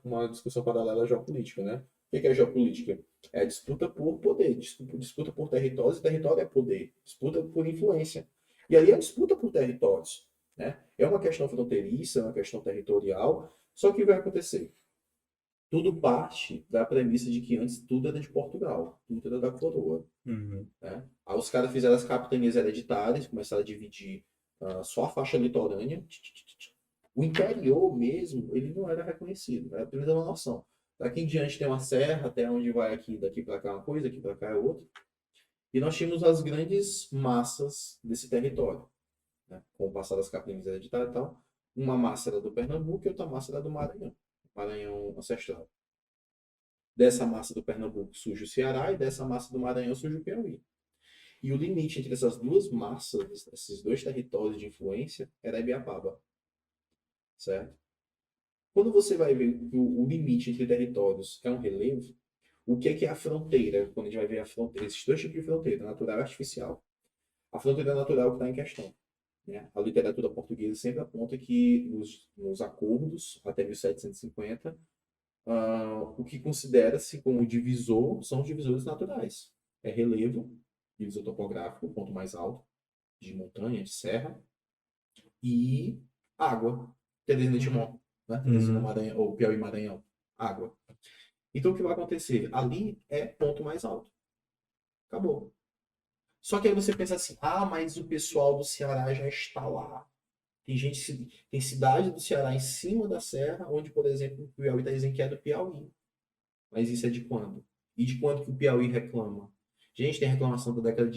uma discussão paralela à geopolítica, né? O que é geopolítica? É a disputa por poder, disputa por territórios, e território é poder, disputa por influência. E aí é a disputa por territórios, né? É uma questão fronteiriça, é uma questão territorial, só que vai acontecer. Tudo parte da premissa de que antes tudo era de Portugal, tudo era da coroa. Uhum. Né? Aí os caras fizeram as capitanias hereditárias, começaram a dividir só a faixa litorânea. O interior mesmo, ele não era reconhecido, era apenas uma noção. Daqui em diante tem uma serra, até onde vai aqui, daqui para cá uma coisa, daqui para cá é outra. E nós tínhamos as grandes massas desse território, né? Com o passar das capitanias hereditárias e tal. Uma massa era do Pernambuco e outra massa era do Maranhão, Maranhão ancestral. Dessa massa do Pernambuco surge o Ceará e dessa massa do Maranhão surge o Piauí. E o limite entre essas duas massas, esses dois territórios de influência, era Ibiapaba. Certo? Quando você vai ver que o limite entre territórios é um relevo, o que é a fronteira? Quando a gente vai ver a fronteira, esses dois tipos de fronteira, natural e artificial. A fronteira natural que está em questão. Né? A literatura portuguesa sempre aponta que nos acordos, até 1750, o que considera-se como divisor são os divisores naturais. É relevo, divisor topográfico, o ponto mais alto, de montanha, de serra, e água, Teresina de Timó, né? Teresina Maranhão, ou Piauí Maranhão, água. Então o que vai acontecer? Ali é ponto mais alto. Acabou. Só que aí você pensa assim, mas o pessoal do Ceará já está lá. Tem cidade do Ceará em cima da serra, onde, por exemplo, o Piauí está dizendo que é do Piauí. Mas isso é de quando? E de quando que o Piauí reclama? Gente, tem reclamação da década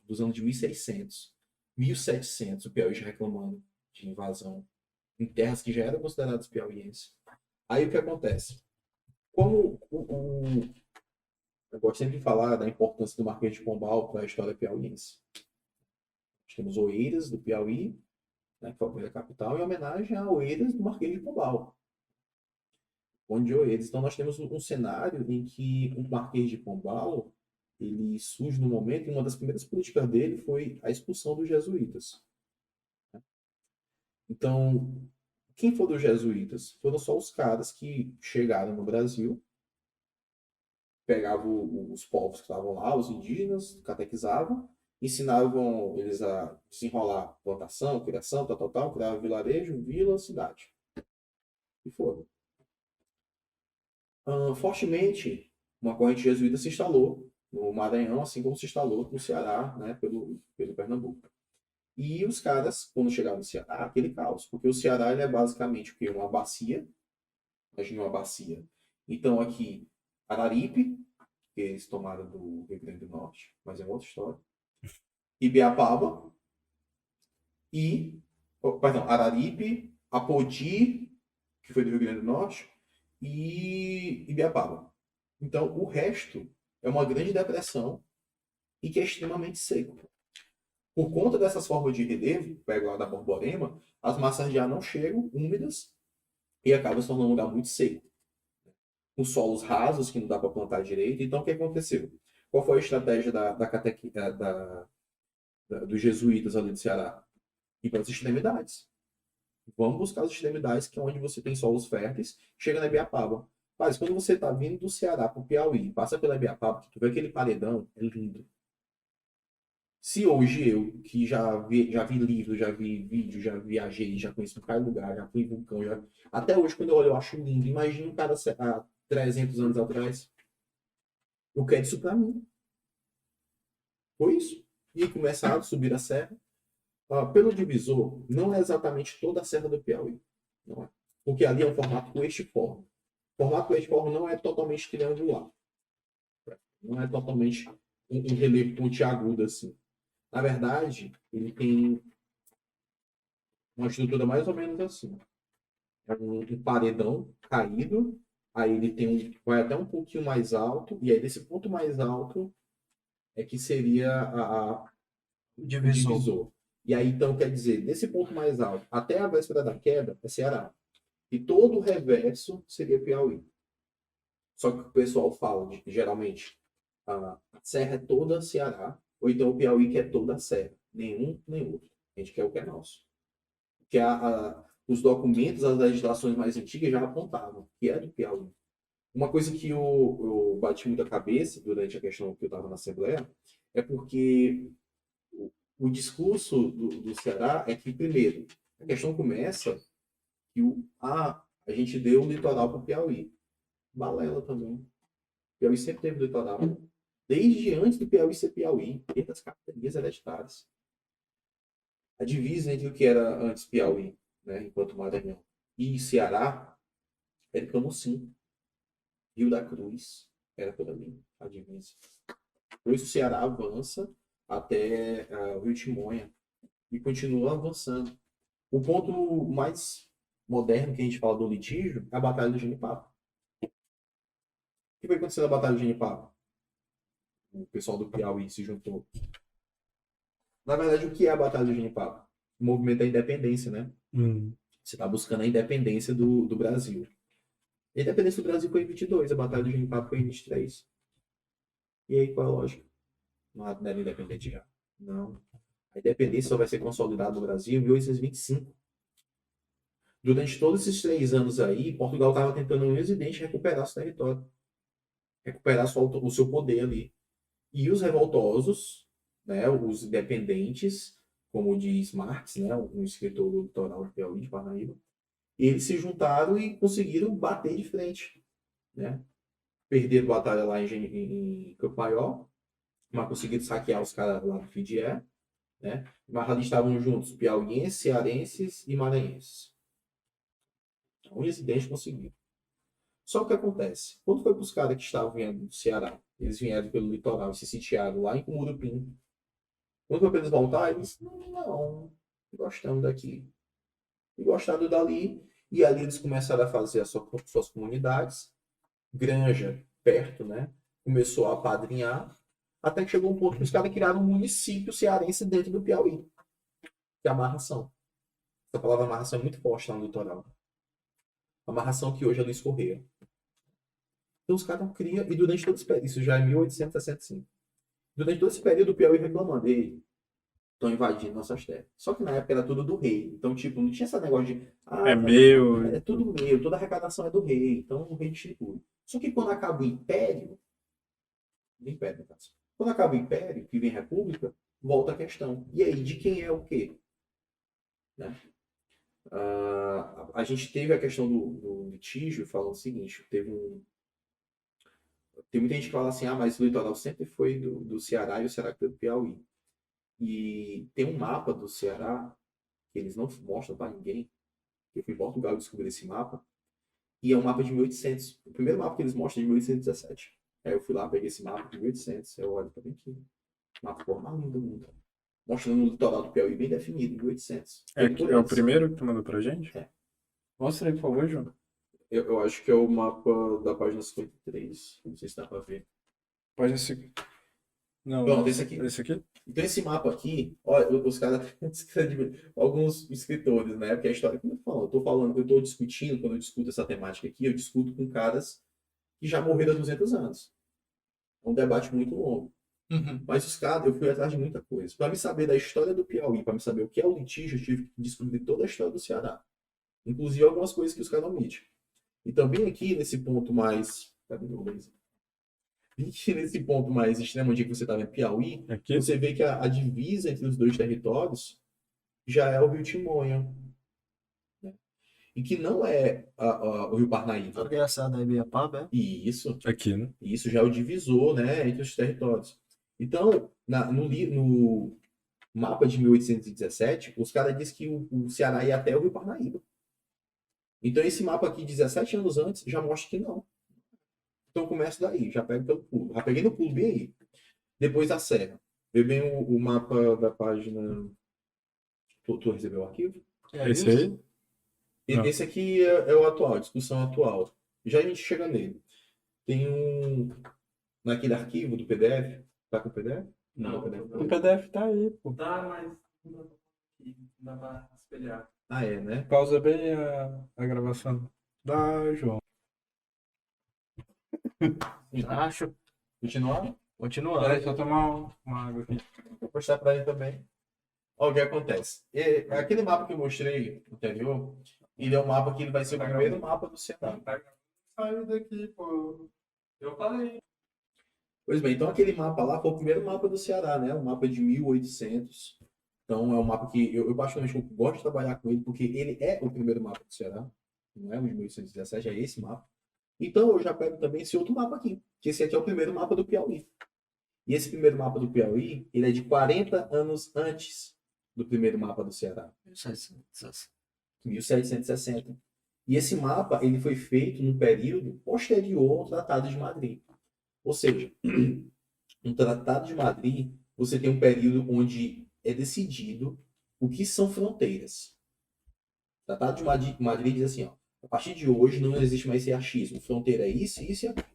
dos anos de 1600. 1700, o Piauí já reclamando de invasão em terras que já eram consideradas piauienses. Aí o que acontece? Como eu gosto sempre de falar da importância do Marquês de Pombal para a história piauiense. Nós temos Oeiras, do Piauí, né, que foi a primeira capital, em homenagem a Oeiras do Marquês de Pombal. Onde Oeiras. Então nós temos um cenário em que o Marquês de Pombal ele surge no momento, e uma das primeiras políticas dele foi a expulsão dos jesuítas. Então, quem foram os jesuítas? Foram só os caras que chegaram no Brasil, pegavam os povos que estavam lá, os indígenas, catequizavam, ensinavam eles a desenrolar plantação, criação, tal, criavam vilarejo, vila, cidade. E foram. Fortemente, uma corrente jesuíta se instalou no Maranhão, assim como se instalou no Ceará, né, pelo Pernambuco. E os caras, quando chegaram no Ceará, aquele caos, porque o Ceará ele é basicamente o quê? Uma bacia. Imagina uma bacia. Então aqui, Araripe, que eles tomaram do Rio Grande do Norte, mas é outra história. Ibiapaba Araripe, Apodi, que foi do Rio Grande do Norte, e Ibiapaba. Então o resto é uma grande depressão e que é extremamente seco. Por conta dessas formas de relevo, pego lá da Borborema, as massas de ar não chegam úmidas e acaba se tornando um lugar muito seco. Com solos rasos que não dá para plantar direito. Então o que aconteceu? Qual foi a estratégia dos jesuítas ali do Ceará? Ir para as extremidades. Vamos buscar as extremidades, que é onde você tem solos férteis, chega na Ibiapaba. Mas quando você está vindo do Ceará para o Piauí, passa pela Ibiapaba, tu vê aquele paredão, é lindo. Se hoje eu, que já vi livro, já vi vídeo, já viajei, já conheço um cara lugar, já fui em vulcão, até hoje quando eu olho eu acho lindo. Imagina um cara 300 anos atrás. Eu quero isso para mim. Foi isso. E começaram a subir a serra. Pelo divisor, não é exatamente toda a serra do Piauí. Não é. Porque ali é um formato queixiforme. O formato queixiforme não é totalmente triangular. Não é totalmente um relevo pontiagudo assim. Na verdade, ele tem uma estrutura mais ou menos assim. É um paredão caído, aí ele tem vai até um pouquinho mais alto, e aí desse ponto mais alto é que seria o divisor. E aí, então, quer dizer, desse ponto mais alto até a véspera da queda é Ceará. E todo o reverso seria Piauí. Só que o pessoal fala, geralmente, a serra é toda Ceará, ou então o Piauí que é toda a serra. Nenhum, nem outro. A gente quer o que é nosso. Que os documentos, as legislações mais antigas já apontavam que é do Piauí. Uma coisa que eu bati muita cabeça durante a questão que eu estava na Assembleia é porque o discurso do Ceará é que, primeiro, a questão começa que a gente deu o litoral para o Piauí. Balela também. O Piauí sempre teve litoral. Desde antes do Piauí ser Piauí, desde as capitanias hereditárias. A divisa entre o que era antes Piauí, né, enquanto Maranhão, e Ceará, era Camocim. Rio da Cruz era por ali, a divisa. Depois o Ceará avança até o Rio Timonha e continua avançando. O ponto mais moderno que a gente fala do litígio é a Batalha do Genipapo. O que foi acontecer na Batalha do Genipapo? O pessoal do Piauí se juntou. Na verdade, o que é a Batalha do Genipapo? O movimento da independência, né? Você está buscando a independência do Brasil. A independência do Brasil foi em 22, a Batalha do Genipapo foi em 23. E aí, qual é a lógica? Não era independente já. Não. A independência só vai ser consolidada no Brasil em 1825. Durante todos esses 3 anos aí, Portugal estava tentando, um residente, recuperar seu território. Recuperar o seu poder ali. E os revoltosos, né, os independentes, como diz Marx, né, um escritor do litoral de Piauí, de Parnaíba, eles se juntaram e conseguiram bater de frente. Né? Perderam batalha lá em Campo Maior, mas conseguiram saquear os caras lá do Fidié. Né? Mas ali estavam juntos piauienses, cearenses e maranhenses. Um residente conseguiu. Só o que acontece? Quando foi para os caras que estavam vindo do Ceará, eles vieram pelo litoral e se sitiaram lá em Cumurupim. Quando foi para eles voltar, eles não gostamos daqui. E gostaram dali, e ali eles começaram a fazer as suas comunidades. Granja perto, né? Começou a apadrinhar, até que chegou um ponto que os caras criaram um município cearense dentro do Piauí, que é a amarração. Essa palavra amarração é muito forte lá no litoral. Amarração que hoje é Luiz Correia. Então os caras criam, e durante todo esse período, isso já é 1865, durante todo esse período o Piauí reclamando, ei, estão invadindo nossas terras. Só que na época era tudo do rei. Então, tipo, não tinha esse negócio de. É meu. É tudo meu, toda arrecadação é do rei. Então o rei distribui. Só que quando acaba o império, quando acaba o império, que vem a república, volta a questão. E aí, de quem é o quê? Né? A gente teve a questão do litígio, falando o seguinte, tem muita gente que fala assim, mas o litoral sempre foi do Ceará e o Ceará que foi do Piauí. E tem um mapa do Ceará que eles não mostram para ninguém. Eu fui em Portugal e descobri esse mapa. E é um mapa de 1800. O primeiro mapa que eles mostram é de 1817. Aí eu fui lá, peguei esse mapa de 1800. Eu olho, tá bem aqui. Mapa por mais lindo do mundo. Mostrando o litoral do Piauí bem definido, em 1800. É o primeiro que tu mandou pra gente? É. Mostra aí, por favor, João. Eu acho que é o mapa da página 53. Não sei se dá pra ver. Página 5. Não, Pronto, esse aqui. Esse aqui? Então esse mapa aqui, olha, os caras alguns escritores, né? Porque a história que eu falo, eu estou discutindo, quando eu discuto essa temática aqui, eu discuto com caras que já morreram há 200 anos. É um debate muito longo. Mas os caras, eu fui atrás de muita coisa. Para me saber da história do Piauí, para me saber o que é o litígio, eu tive que descobrir toda a história do Ceará. Inclusive algumas coisas que os caras omitem. E também aqui, nesse ponto mais... Cadê meu laser? Nesse ponto mais extremo, onde você está no Piauí, Aqui? você vê que a divisa entre os dois territórios já é o Rio Timonha. Né? e que não é o Rio Tá Parnaíba. engraçado aí, Ibiapaba, é? E Aqui, né? isso já é o divisor, né, entre os territórios. Então, no mapa de 1817, os caras dizem que o Ceará ia até o Rio Parnaíba. Então, esse mapa aqui, 17 anos antes, já mostra que não. Então, começa daí, já pego pelo pulo. Já peguei no pulo bem aí. Depois a serra. Eu venho o mapa da página. Tu recebeu o arquivo? É Esse isso? aí? Não. Esse aqui é o atual, a discussão atual. Já a gente chega nele. Tem um. Naquele arquivo do PDF. Tá com o PDF? Não. Tá com o O PDF. PDF tá aí, pô. Tá, mas não dá pra espelhar. Ah, é, né? Pausa bem a gravação da João. Acho. Continuar? Continuando. Peraí, só tomar uma água aqui. Vou postar para ele também. Olha o que acontece. Aquele mapa que eu mostrei anterior, ele é um mapa que ele vai ser o primeiro mapa do Ceará. Sai daqui, pô. Eu falei. Pois bem, então aquele mapa lá foi o primeiro mapa do Ceará, né? Um mapa de 1800. Então é um mapa que eu particularmente gosto de trabalhar com ele, porque ele é o primeiro mapa do Ceará. Não é o de 1817, é esse mapa. Então eu já pego também esse outro mapa aqui, que esse aqui é o primeiro mapa do Piauí. E esse primeiro mapa do Piauí, ele é de 40 anos antes do primeiro mapa do Ceará, 1760. E esse mapa, ele foi feito num período posterior ao Tratado de Madrid. Ou seja, no Tratado de Madrid, você tem um período onde é decidido o que são fronteiras. O Tratado de Madrid diz assim, ó, a partir de hoje não existe mais esse achismo. Fronteira é isso, isso e aquilo.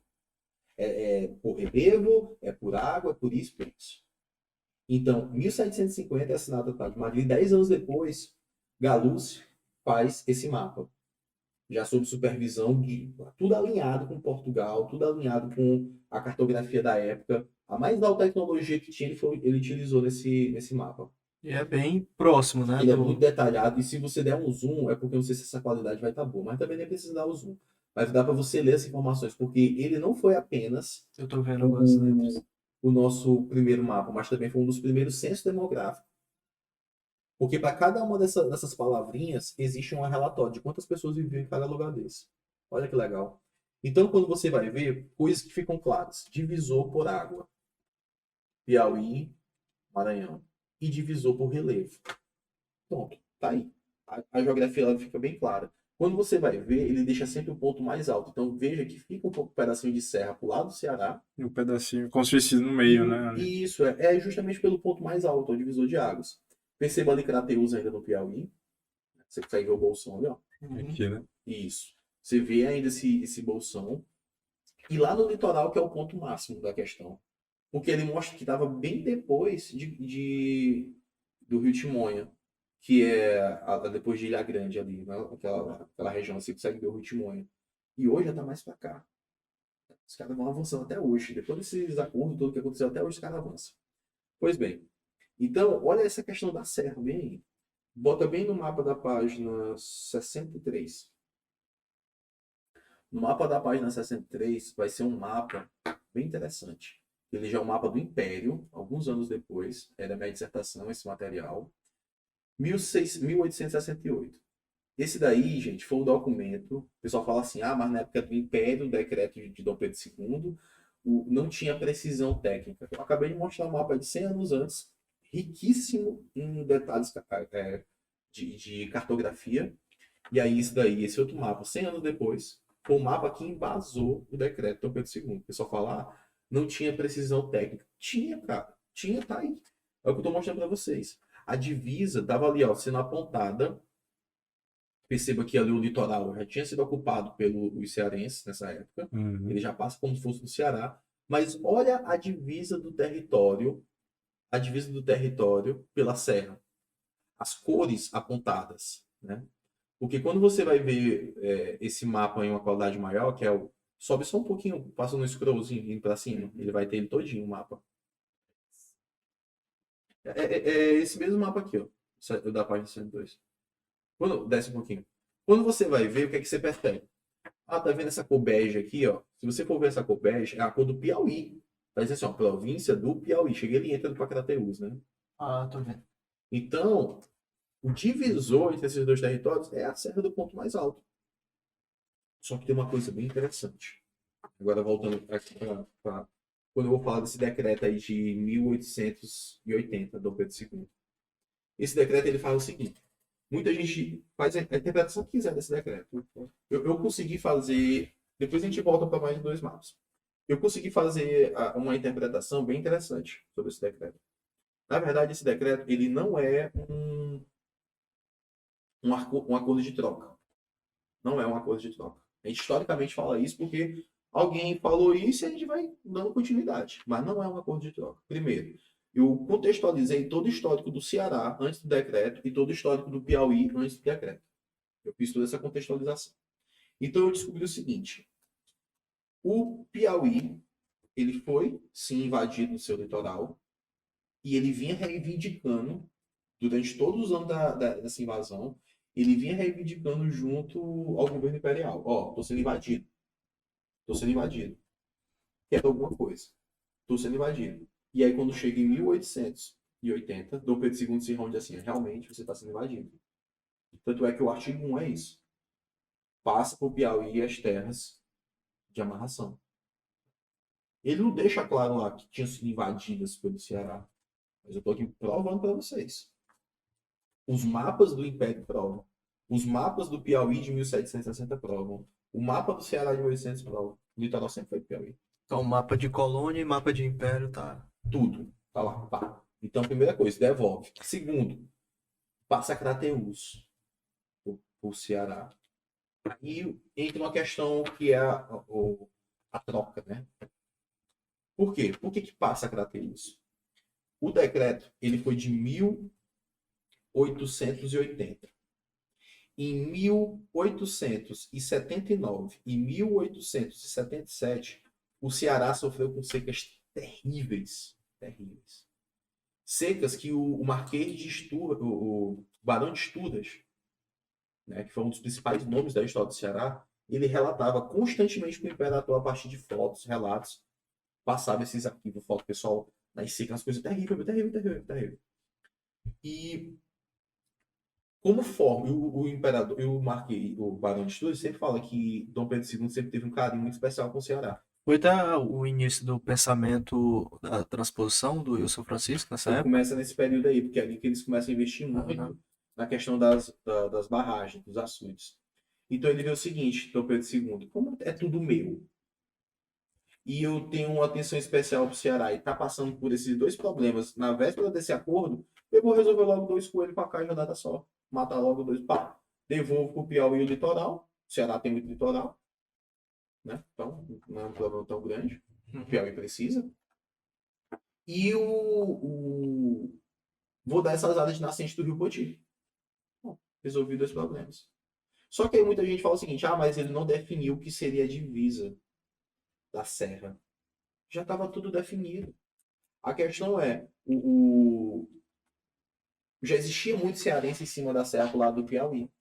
É por relevo, é por água, é por isso, por isso. Então, 1750 é assinado o Tratado de Madrid. 10 anos depois, Galúcio faz esse mapa. Já sob supervisão de tudo alinhado com Portugal, tudo alinhado com a cartografia da época. A mais alta tecnologia que tinha, ele utilizou nesse mapa. E é bem próximo, né? Ele é muito detalhado, e se você der um zoom, é porque eu não sei se essa qualidade vai estar boa, mas também nem precisa dar o zoom. Mas dá para você ler as informações, porque ele não foi apenas Eu tô vendo agora. Né? o nosso primeiro mapa, mas também foi um dos primeiros censos demográficos. Porque para cada uma dessas palavrinhas existe um relatório de quantas pessoas viviam em cada lugar desse. Olha que legal. Então, quando você vai ver, coisas que ficam claras. Divisor por água. Piauí, Maranhão. E divisor por relevo. Pronto, tá aí. A geografia ela fica bem clara. Quando você vai ver, ele deixa sempre o ponto mais alto. Então, veja que fica um pedacinho de serra pro lado do Ceará. E um pedacinho, como se fosse no meio, né? E isso é justamente pelo ponto mais alto, o divisor de águas. Perceba ali Crateús ainda no Piauí. Você consegue ver o bolsão ali, ó. Aqui, né? Isso. Você vê ainda esse bolsão. E lá no litoral, que é o ponto máximo da questão. Porque ele mostra que estava bem depois do Rio Timonha, que é depois de Ilha Grande ali, né? aquela região, você consegue ver o Rio Timonha. E hoje já está mais para cá. Os caras vão avançando até hoje. Depois desses acordos, tudo que aconteceu até hoje, os caras avançam. Pois bem. Então, olha essa questão da serra bem aí. Bota bem no mapa da página 63. No mapa da página 63 vai ser um mapa bem interessante. Ele já é um mapa do Império, alguns anos depois. Era minha dissertação, esse material. 1868. Esse daí, gente, foi um documento. O pessoal fala assim, mas na época do Império, o decreto de Dom Pedro II, não tinha precisão técnica. Eu acabei de mostrar um mapa de 100 anos antes, riquíssimo em detalhes de cartografia. E aí, esse outro mapa, 100 anos depois, foi um mapa que embasou o decreto de Dom Pedro II. O pessoal fala, não tinha precisão técnica. Tinha, cara. Tinha, tá aí. É o que eu estou mostrando para vocês. A divisa estava ali, ó, sendo apontada. Perceba que ali o litoral já tinha sido ocupado pelos cearenses nessa época. Uhum. Ele já passa como se fosse do Ceará. Mas olha a divisa do território pela serra. As cores apontadas, né? Porque quando você vai ver esse mapa em uma qualidade maior, que é o... Sobe só um pouquinho, passa no scrollzinho indo para cima, ele vai ter ele todinho o mapa. É esse mesmo mapa aqui, ó, da página 102. Desce um pouquinho. Quando você vai ver, o que é que você percebe? Tá vendo essa cor bege aqui, ó? Se você for ver essa cor bege, é a cor do Piauí. Tá dizendo assim, ó, província do Piauí. Cheguei ali entrando para Crateús, né? Tô vendo. Então, O divisor entre esses dois territórios é a Serra do Ponto Mais Alto. Só que tem uma coisa bem interessante. Agora, voltando para quando eu vou falar desse decreto aí de 1880, Dom Pedro II. Esse decreto ele fala o seguinte: muita gente faz a interpretação que quiser desse decreto. Eu consegui fazer. Depois a gente volta para mais de 2 mapas. Eu consegui fazer uma interpretação bem interessante sobre esse decreto. Na verdade, esse decreto ele não é um acordo de troca. Não é um acordo de troca. A gente historicamente fala isso porque alguém falou isso e a gente vai dando continuidade. Mas não é um acordo de troca. Primeiro, eu contextualizei todo o histórico do Ceará antes do decreto e todo o histórico do Piauí antes do decreto. Eu fiz toda essa contextualização. Então eu descobri o seguinte: o Piauí ele foi sim invadido no seu litoral e ele vinha reivindicando durante todos os anos dessa invasão, ele vinha reivindicando junto ao governo imperial. Ó, tô sendo invadido. Tô sendo invadido. Quero alguma coisa. Tô sendo invadido. E aí, quando chega em 1880, Dom Pedro II se ronde assim: realmente você está sendo invadido. Tanto é que o artigo 1 é isso. Passa por Piauí as terras de amarração. Ele não deixa claro lá que tinham sido invadidas pelo Ceará. Mas eu estou aqui provando para vocês. Os mapas do Império provam. Os mapas do Piauí de 1760 provam. O mapa do Ceará de 1800 prova. O litoral sempre foi Piauí. Então, mapa de colônia e mapa de império tá. Tudo. Tá lá. Pá. Então, primeira coisa, devolve. Segundo, passa Crateús por Ceará. E entra uma questão que é a troca, né? Por quê? Por que passa Crateús? O decreto ele foi de 1880. Em 1879 e 1877, o Ceará sofreu com secas terríveis. Terríveis. Secas que o Marquês de Esturras, o Barão de Esturras, né, que foi um dos principais nomes da história do Ceará, ele relatava constantemente para o imperador a partir de fotos, relatos, passava esses arquivos, foto pessoal nas secas, coisas terríveis, terrível. E como forma, o imperador, o Marquês, o Barão de Esturras sempre fala que Dom Pedro II sempre teve um carinho muito especial com o Ceará. Foi até o início do pensamento da transposição do Wilson Francisco nessa época. Começa nesse período aí, porque é ali que eles começam a investir muito na questão das barragens, dos açudes. Então ele vê o seguinte, Dom Pedro II, como é tudo meu, e eu tenho uma atenção especial para o Ceará e está passando por esses 2 problemas na véspera desse acordo, eu vou resolver logo 2 coelhos para cá em jogada só. Matar logo 2, pá. Devolvo para o Piauí e o litoral. O Ceará tem muito litoral, né? Então não é um problema tão grande. O Piauí precisa. E vou dar essas áreas de nascente do Rio Poti. Bom, resolvi 2 problemas. Só que aí muita gente fala o seguinte: mas ele não definiu o que seria a divisa da serra. Já estava tudo definido. A questão é, já existia muito cearense em cima da serra do lado do Piauí.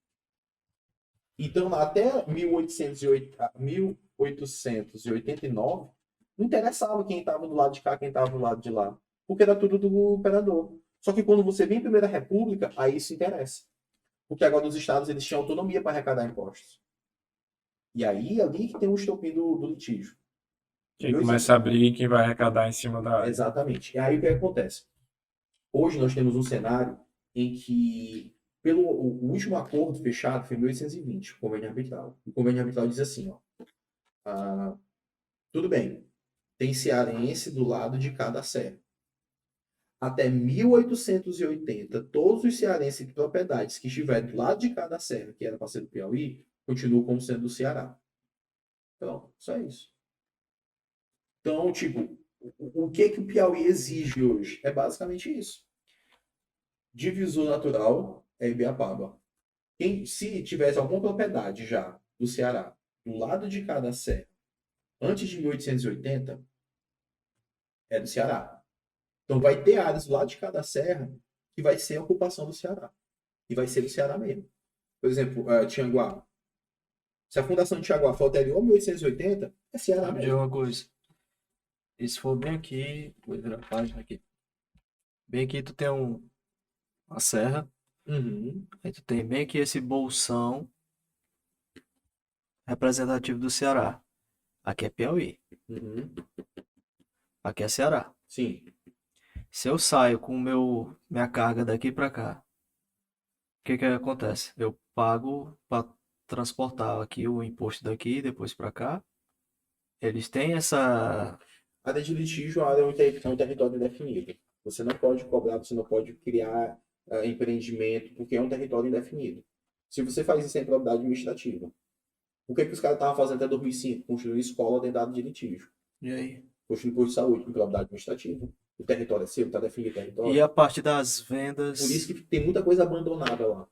Então, até 1889, não interessava quem estava do lado de cá, quem estava do lado de lá. Porque era tudo do imperador. Só que quando você vem em Primeira República, aí isso interessa. Porque agora os estados eles tinham autonomia para arrecadar impostos. E aí, ali que tem o estopim do litígio. Quem começa a abrir, quem vai arrecadar em cima da área. Exatamente. E aí o que acontece? Hoje nós temos um cenário em que, o último acordo fechado foi em 1820, o convênio arbitral. O convênio arbitral diz assim, ó, tudo bem, tem cearense do lado de cada serra. Até 1880, todos os cearenses de propriedades que estiverem do lado de cada serra, que era para ser do Piauí, continuam como sendo do Ceará. Então, só isso. Então, tipo, o que o Piauí exige hoje? É basicamente isso. Divisor natural é Ibiapaba. Se tivesse alguma propriedade já do Ceará, do lado de cada serra, antes de 1880, é do Ceará. Então vai ter áreas do lado de cada serra que vai ser a ocupação do Ceará. E vai ser do Ceará mesmo. Por exemplo, Tianguá. Se a fundação de Tianguá for anterior a 1880, é Ceará Vou dizer mesmo. uma coisa. E se for bem aqui, vou virar a página aqui. Bem aqui tu tem uma serra. Uhum. Aí tu tem bem aqui esse bolsão representativo do Ceará. Aqui é Piauí, Uhum. aqui é Ceará. Sim. Se eu saio com minha carga daqui para cá, o que que acontece? Eu pago para transportar aqui o imposto daqui, depois para cá. Eles têm essa. A área de litígio é um território definido. Você não pode cobrar, você não pode criar empreendimento, porque é um território indefinido. Se você faz isso, é improbidade administrativa. O que os caras estavam fazendo até 2005? Construir escola dentro da área de litígio. E aí? Construir posto de saúde, improbidade administrativa. O território é seu, está definido o E território. a parte das Por isso vendas. que tem muita coisa abandonada lá.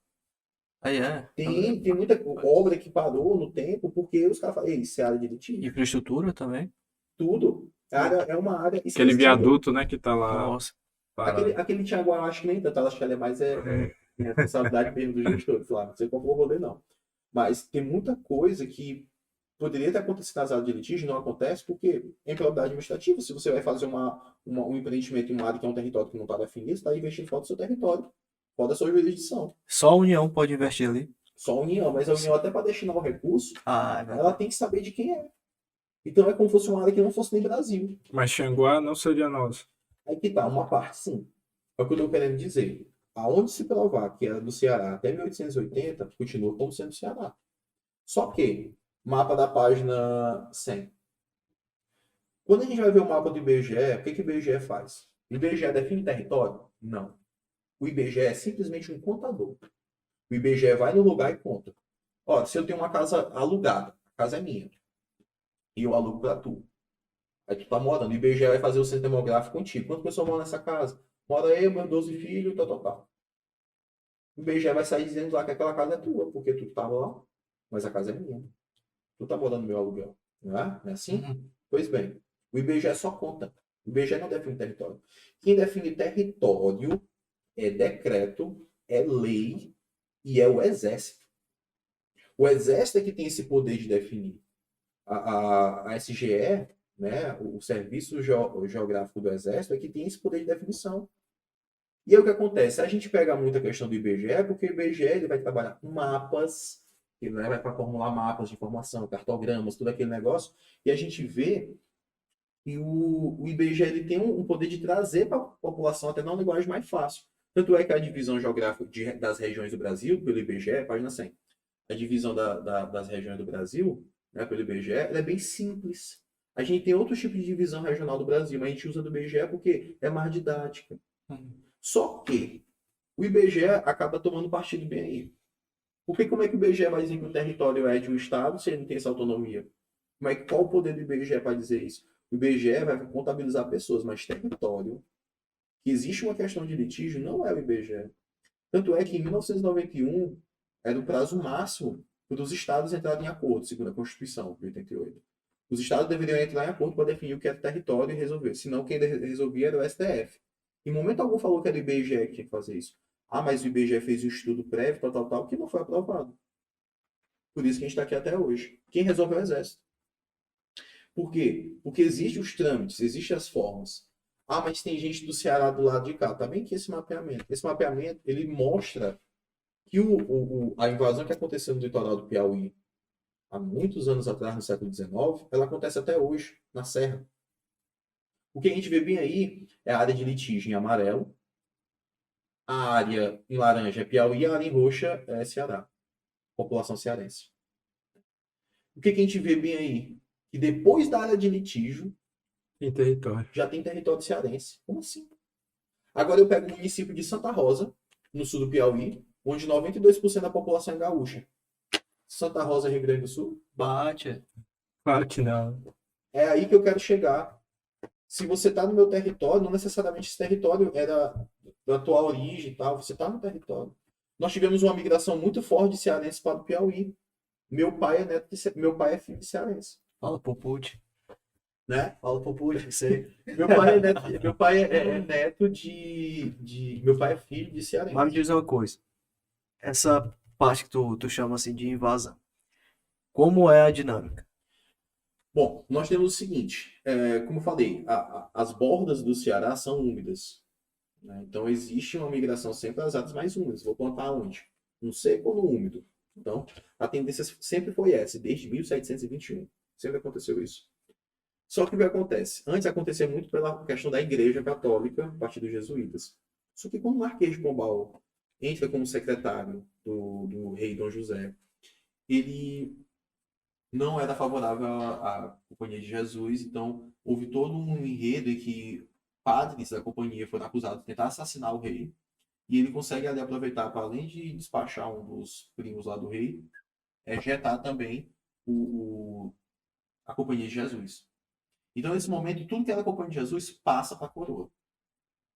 Aí é. Tem muita obra que parou no tempo, porque os caras falam, ei, isso é área de litígio. Infraestrutura também. Tudo. A área é uma área Aquele esquecida. viaduto, né, que tá lá Nossa. parado. Aquele Thiago, eu acho que nem tanto, eu acho que ele é mais responsabilidade mesmo do gestor, claro, não sei qual foi o rolê, não. Mas tem muita coisa que poderia ter acontecido nas áreas de litígio e não acontece porque é improbidade administrativa. Se você vai fazer um empreendimento em uma área que é um território que não está definido, você está investindo fora do seu território, fora da sua jurisdição. Só a União pode investir ali. Só a União, mas a União até para destinar o recurso, Ah, é verdade. ela tem que saber de quem é. Então é como se fosse uma área que não fosse nem Brasil. Mas Xanguá não seria nosso. Aí que tá, uma parte sim. É o que eu estou querendo dizer. Aonde se provar que era do Ceará até 1880, continua como sendo Ceará. Só que, mapa da página 100. Quando a gente vai ver o mapa do IBGE, o que o IBGE faz? O IBGE define território? Não. O IBGE é simplesmente um contador. O IBGE vai no lugar e conta. Ó, se eu tenho uma casa alugada, a casa é minha, e eu alugo para tu. Aí tu tá morando, o IBGE vai fazer o censo demográfico contigo. Quantas pessoas moram nessa casa? Mora eu, meus 12 filhos, tal. O IBGE vai sair dizendo lá que aquela casa é tua, porque tu tava lá, mas a casa é minha. Tu tá morando no meu aluguel. Não é? Não é assim? Uhum. Pois bem, o IBGE só conta. O IBGE não define território. Quem define território é decreto, é lei e é o Exército. O Exército é que tem esse poder de definir. A SGE, né, o Serviço Geográfico do Exército, é que tem esse poder de definição. E aí o que acontece? A gente pega muito a questão do IBGE, porque o IBGE ele vai trabalhar com mapas, ele vai para formular mapas de informação, cartogramas, tudo aquele negócio, e a gente vê que o IBGE ele tem um poder de trazer para a população até uma linguagem mais fácil. Tanto é que a divisão geográfica das regiões do Brasil, pelo IBGE, página 100, a divisão das regiões do Brasil, né, pelo IBGE, ela é bem simples. A gente tem outros tipos de divisão regional do Brasil, mas a gente usa do IBGE porque é mais didática. Só que o IBGE acaba tomando partido bem aí. Porque como é que o IBGE vai dizer que o território é de um estado se ele não tem essa autonomia? Qual o poder do IBGE para dizer isso? O IBGE vai contabilizar pessoas, mas território, que existe uma questão de litígio, não é o IBGE. Tanto é que em 1991 era o prazo máximo para os estados entrarem em acordo, segundo a Constituição de 88. Os estados deveriam entrar em acordo para definir o que era território e resolver. Senão quem resolvia era o STF. Em momento algum falou que era o IBGE que tinha que fazer isso. Ah, mas o IBGE fez um estudo prévio, tal, que não foi aprovado. Por isso que a gente está aqui até hoje. Quem resolve é o Exército. Por quê? Porque existem os trâmites, existem as formas. Ah, mas tem gente do Ceará do lado de cá. Tá bem que esse mapeamento, ele mostra que a invasão que aconteceu no litoral do Piauí há muitos anos atrás, no século XIX, ela acontece até hoje, na Serra. O que a gente vê bem aí é a área de litígio em amarelo, a área em laranja é Piauí, a área em roxa é Ceará, população cearense. O que a gente vê bem aí? Que depois da área de litígio, Em território. já tem território cearense. Como assim? Agora eu pego o município de Santa Rosa, no sul do Piauí, onde 92% da população é gaúcha. Santa Rosa, Rio Grande do Sul? Bate. Claro que não. É aí que eu quero chegar. Se você está no meu território, não necessariamente esse território era da tua origem e tal, você está no território. Nós tivemos uma migração muito forte de cearense para o Piauí. Meu pai é filho de cearense, Fala Popute. né? Fala Popute, sei. Meu pai é neto meu pai é filho de cearense. Mas me diz uma coisa. Essa parte que tu chama assim de invasão. Como é a dinâmica? Bom, nós temos o seguinte, como eu falei, as bordas do Ceará são úmidas. né? Então existe uma migração sempre das áreas mais úmidas. Vou plantar onde? No seco ou no úmido? Então, a tendência sempre foi essa, desde 1721. Sempre aconteceu isso. Só que o que acontece? Antes acontecia muito pela questão da Igreja Católica, a partir dos jesuítas. Só que quando o Marquês de Pombal entra como secretário do rei Dom José, ele não era favorável à Companhia de Jesus, então houve todo um enredo em que padres da companhia foram acusados de tentar assassinar o rei, e ele consegue ali aproveitar para, além de despachar um dos primos lá do rei, ejetar também a Companhia de Jesus. Então, nesse momento, tudo que era a Companhia de Jesus passa para a coroa,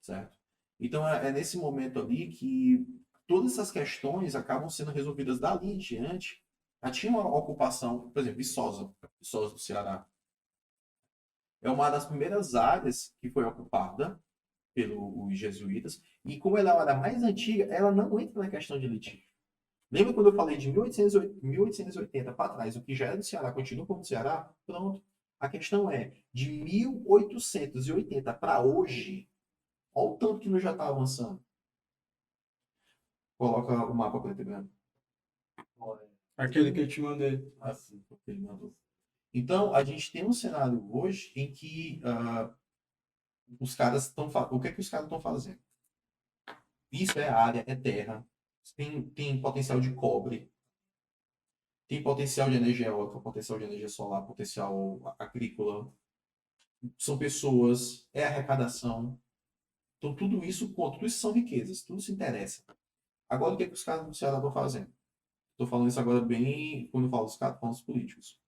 certo? Então, é nesse momento ali que todas essas questões acabam sendo resolvidas dali em diante. Já tinha uma ocupação, por exemplo, Viçosa do Ceará. É uma das primeiras áreas que foi ocupada pelos jesuítas, e como ela é a área mais antiga, ela não entra na questão de litígio. Lembra quando eu falei de 1880 para trás, o que já é do Ceará continua como Ceará? Pronto. A questão é, de 1880 para hoje, olha o tanto que nós já está avançando. Coloca o mapa preto e branco. Aquele que eu te mandei. Assim, porque ele mandou. Então, a gente tem um cenário hoje em que os caras estão... O que é que os caras estão fazendo? Isso é área, é terra, tem potencial de cobre, tem potencial de energia eólica, potencial de energia solar, potencial agrícola. São pessoas, é arrecadação. Então, tudo isso conta, tudo isso são riquezas, tudo se interessa. Agora, o que é que os caras do Ceará estão fazendo? Estou falando isso agora bem, quando eu falo dos caras, falo dos políticos.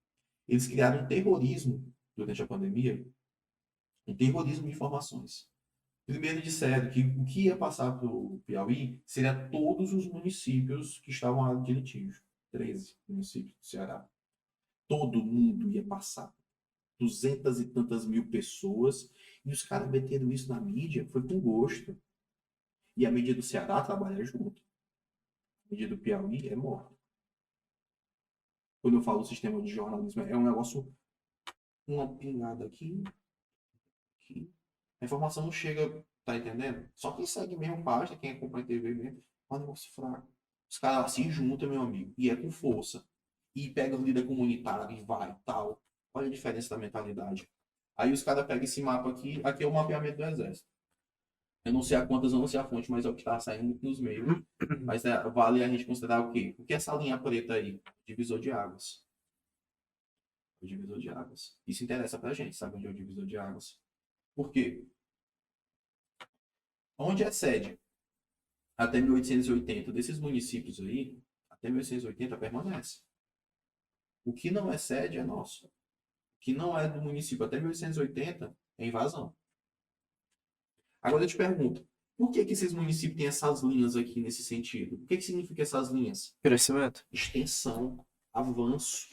Eles criaram um terrorismo durante a pandemia, um terrorismo de informações. Primeiro disseram que o que ia passar para o Piauí seria todos os municípios que estavam na área de litígio. 13 municípios do Ceará. Todo mundo ia passar. 200 e tantas mil pessoas. E os caras meteram isso na mídia, foi com gosto. E a mídia do Ceará trabalha junto. A mídia do Piauí é morta. Quando eu falo sistema de jornalismo, é um negócio, uma pingada aqui, aqui. A informação não chega, tá entendendo? Só quem segue mesmo página, quem acompanha a TV mesmo, é um negócio fraco. Os caras se juntam, meu amigo, e é com força. E pega o líder comunitário e vai, tal. Olha a diferença da mentalidade. Aí os caras pegam esse mapa aqui é o mapeamento do exército. Eu não sei a quantas, eu não sei a fonte, mas é o que tá saindo nos meios. Mas vale a gente considerar o quê? O que é essa linha preta aí? Divisor de águas. O divisor de águas. Isso interessa pra gente, sabe onde é o divisor de águas? Por quê? Onde é sede? Até 1880, desses municípios aí, até 1880 permanece. O que não é sede é nosso. O que não é do município até 1880 é invasão. Agora eu te pergunto, por que esses municípios têm essas linhas aqui nesse sentido? O que significa essas linhas? Crescimento. Extensão, avanço.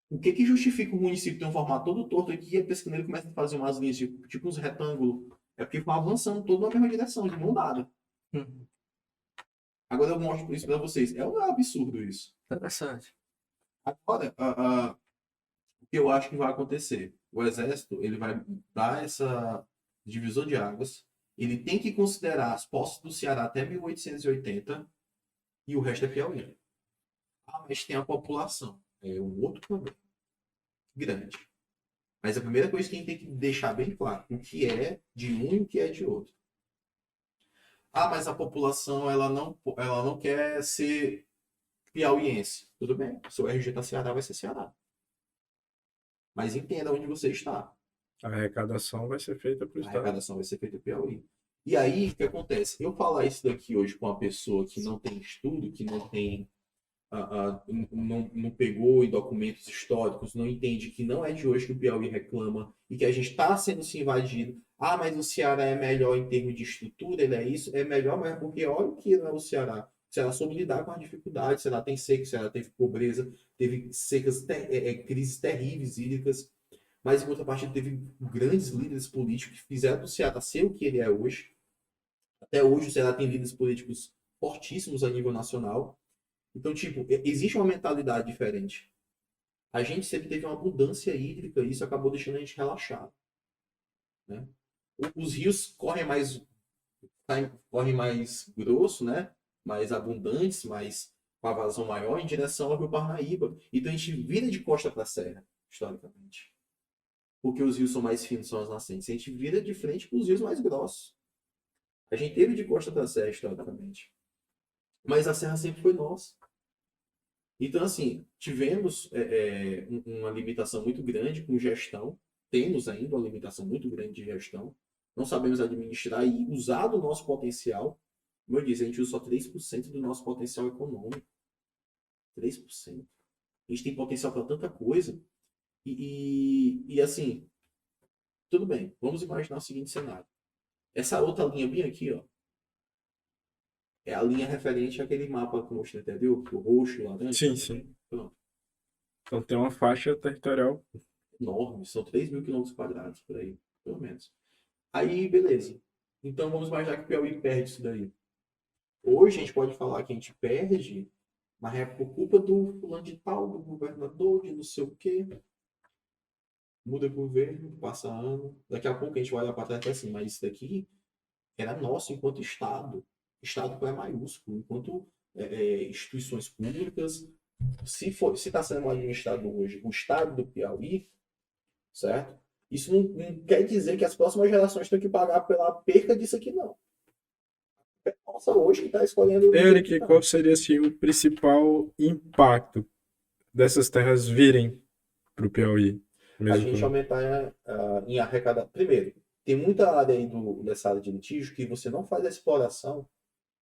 O que justifica o município ter um formato todo torto aqui e a pesquineira começa a fazer umas linhas, tipo uns retângulos? É porque vão avançando todo na mesma direção, de mão dada. Agora eu mostro isso para vocês. É um absurdo isso. Interessante. Agora, o que eu acho que vai acontecer? O exército ele vai dar essa divisão de águas. Ele tem que considerar as posses do Ceará até 1880 e o resto é Piauí. Mas tem a população. É um outro problema grande. Mas a primeira coisa que a gente tem que deixar bem claro, o que é de um e o que é de outro. Mas a população ela não quer ser piauiense. Tudo bem, se o RG tá Ceará, vai ser Ceará. Mas entenda onde você está. A arrecadação vai ser feita para o A Estado. arrecadação vai ser feita no Piauí. E aí, o que acontece? Eu falar isso daqui hoje com uma pessoa que não tem estudo, que não tem não pegou em documentos históricos, não entende que não é de hoje que o Piauí reclama e que a gente está sendo se invadido. Mas o Ceará é melhor em termos de estrutura, ele é isso, é melhor, mas porque olha o que não é o Ceará. O Ceará soube lidar com as dificuldades, o Ceará tem seca, o Ceará teve pobreza, teve secas, crises terríveis hídricas, mas em contrapartida teve grandes líderes políticos que fizeram do Ceará ser o que ele é hoje. Até hoje o Ceará tem líderes políticos fortíssimos a nível nacional. Então, tipo, existe uma mentalidade diferente. A gente sempre teve uma abundância hídrica e isso acabou deixando a gente relaxado. Né? os rios correm mais grosso, né? Mais abundantes, mais com a vazão maior em direção ao Rio Parnaíba. Então a gente vira de costa para a serra, historicamente. Porque os rios são mais finos, são as nascentes. A gente vira de frente para os rios mais grossos. A gente teve de costa para a serra, historicamente. Mas a serra sempre foi nossa. Então, assim, tivemos uma limitação muito grande com gestão. Temos ainda uma limitação muito grande de gestão. Não sabemos administrar e usar do nosso potencial. Como eu disse, a gente usa só 3% do nosso potencial econômico. 3%. A gente tem potencial para tanta coisa. E assim, tudo bem. Vamos imaginar o seguinte cenário. Essa outra linha bem aqui, ó, é a linha referente àquele mapa que eu mostrei, entendeu? O roxo, o laranja. Sim, sim. Pronto. Então tem uma faixa territorial. Enorme. São 3.000 quilômetros quadrados, por aí. Pelo menos. Aí, beleza. Então vamos imaginar que o Piauí perde isso daí. Hoje a gente pode falar que a gente perde, mas é por culpa do fulano de tal, do governador, de não sei o quê. Muda governo, passa ano. Daqui a pouco a gente vai olhar para trás e assim, mas isso daqui era nosso enquanto Estado. Estado com E maiúsculo, enquanto instituições públicas. Se está sendo administrado hoje o Estado do Piauí, certo? Isso não quer dizer que as próximas gerações têm que pagar pela perca disso aqui, não. É nossa hoje que está escolhendo. Eric, qual seria assim, o principal impacto dessas terras virem para o Piauí? A Mesmo gente com... aumentar em arrecadar. Primeiro, tem muita área aí dessa área de litígio que você não faz a exploração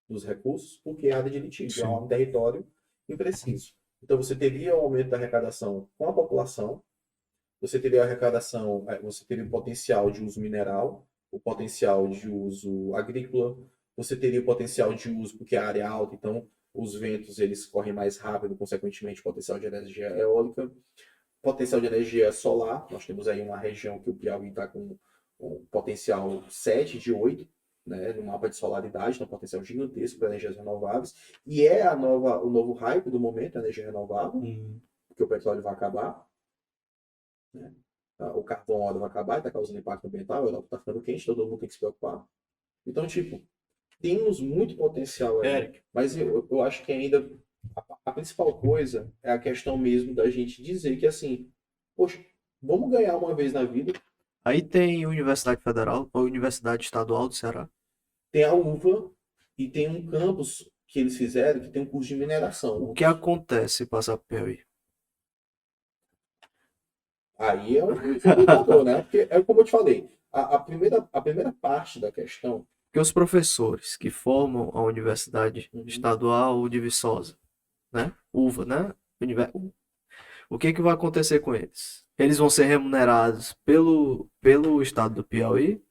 dos recursos porque é área de litígio, é Sim. um território impreciso. Então você teria o aumento da arrecadação com a população, você teria a arrecadação, você teria o potencial de uso mineral, o potencial de uso agrícola, você teria o potencial de uso porque a área é alta, então os ventos eles correm mais rápido, consequentemente potencial de energia eólica, potencial de energia solar. Nós temos aí uma região que o Piauí está com um potencial 7 de 8, né, no mapa de solaridade, então um potencial gigantesco para energias renováveis, e é o novo hype do momento, a energia renovável, porque o petróleo vai acabar, né? O carvão vai acabar e está causando impacto ambiental, a Europa está ficando quente, todo mundo tem que se preocupar. Então, tipo, temos muito potencial aí, mas eu acho que ainda a principal coisa é a questão mesmo da gente dizer que, assim, poxa, vamos ganhar uma vez na vida. Aí tem Universidade Federal, ou Universidade Estadual do Ceará. Tem a UVA e tem um campus que eles fizeram que tem um curso de mineração. O que acontece se passar pro Piauí? Aí é um complicador, né? Porque é como eu te falei, a primeira parte da questão. Porque os professores que formam a Universidade Uhum. Estadual de Viçosa, né? UVA, né? O que que vai acontecer com eles? Eles vão ser remunerados pelo estado do Piauí?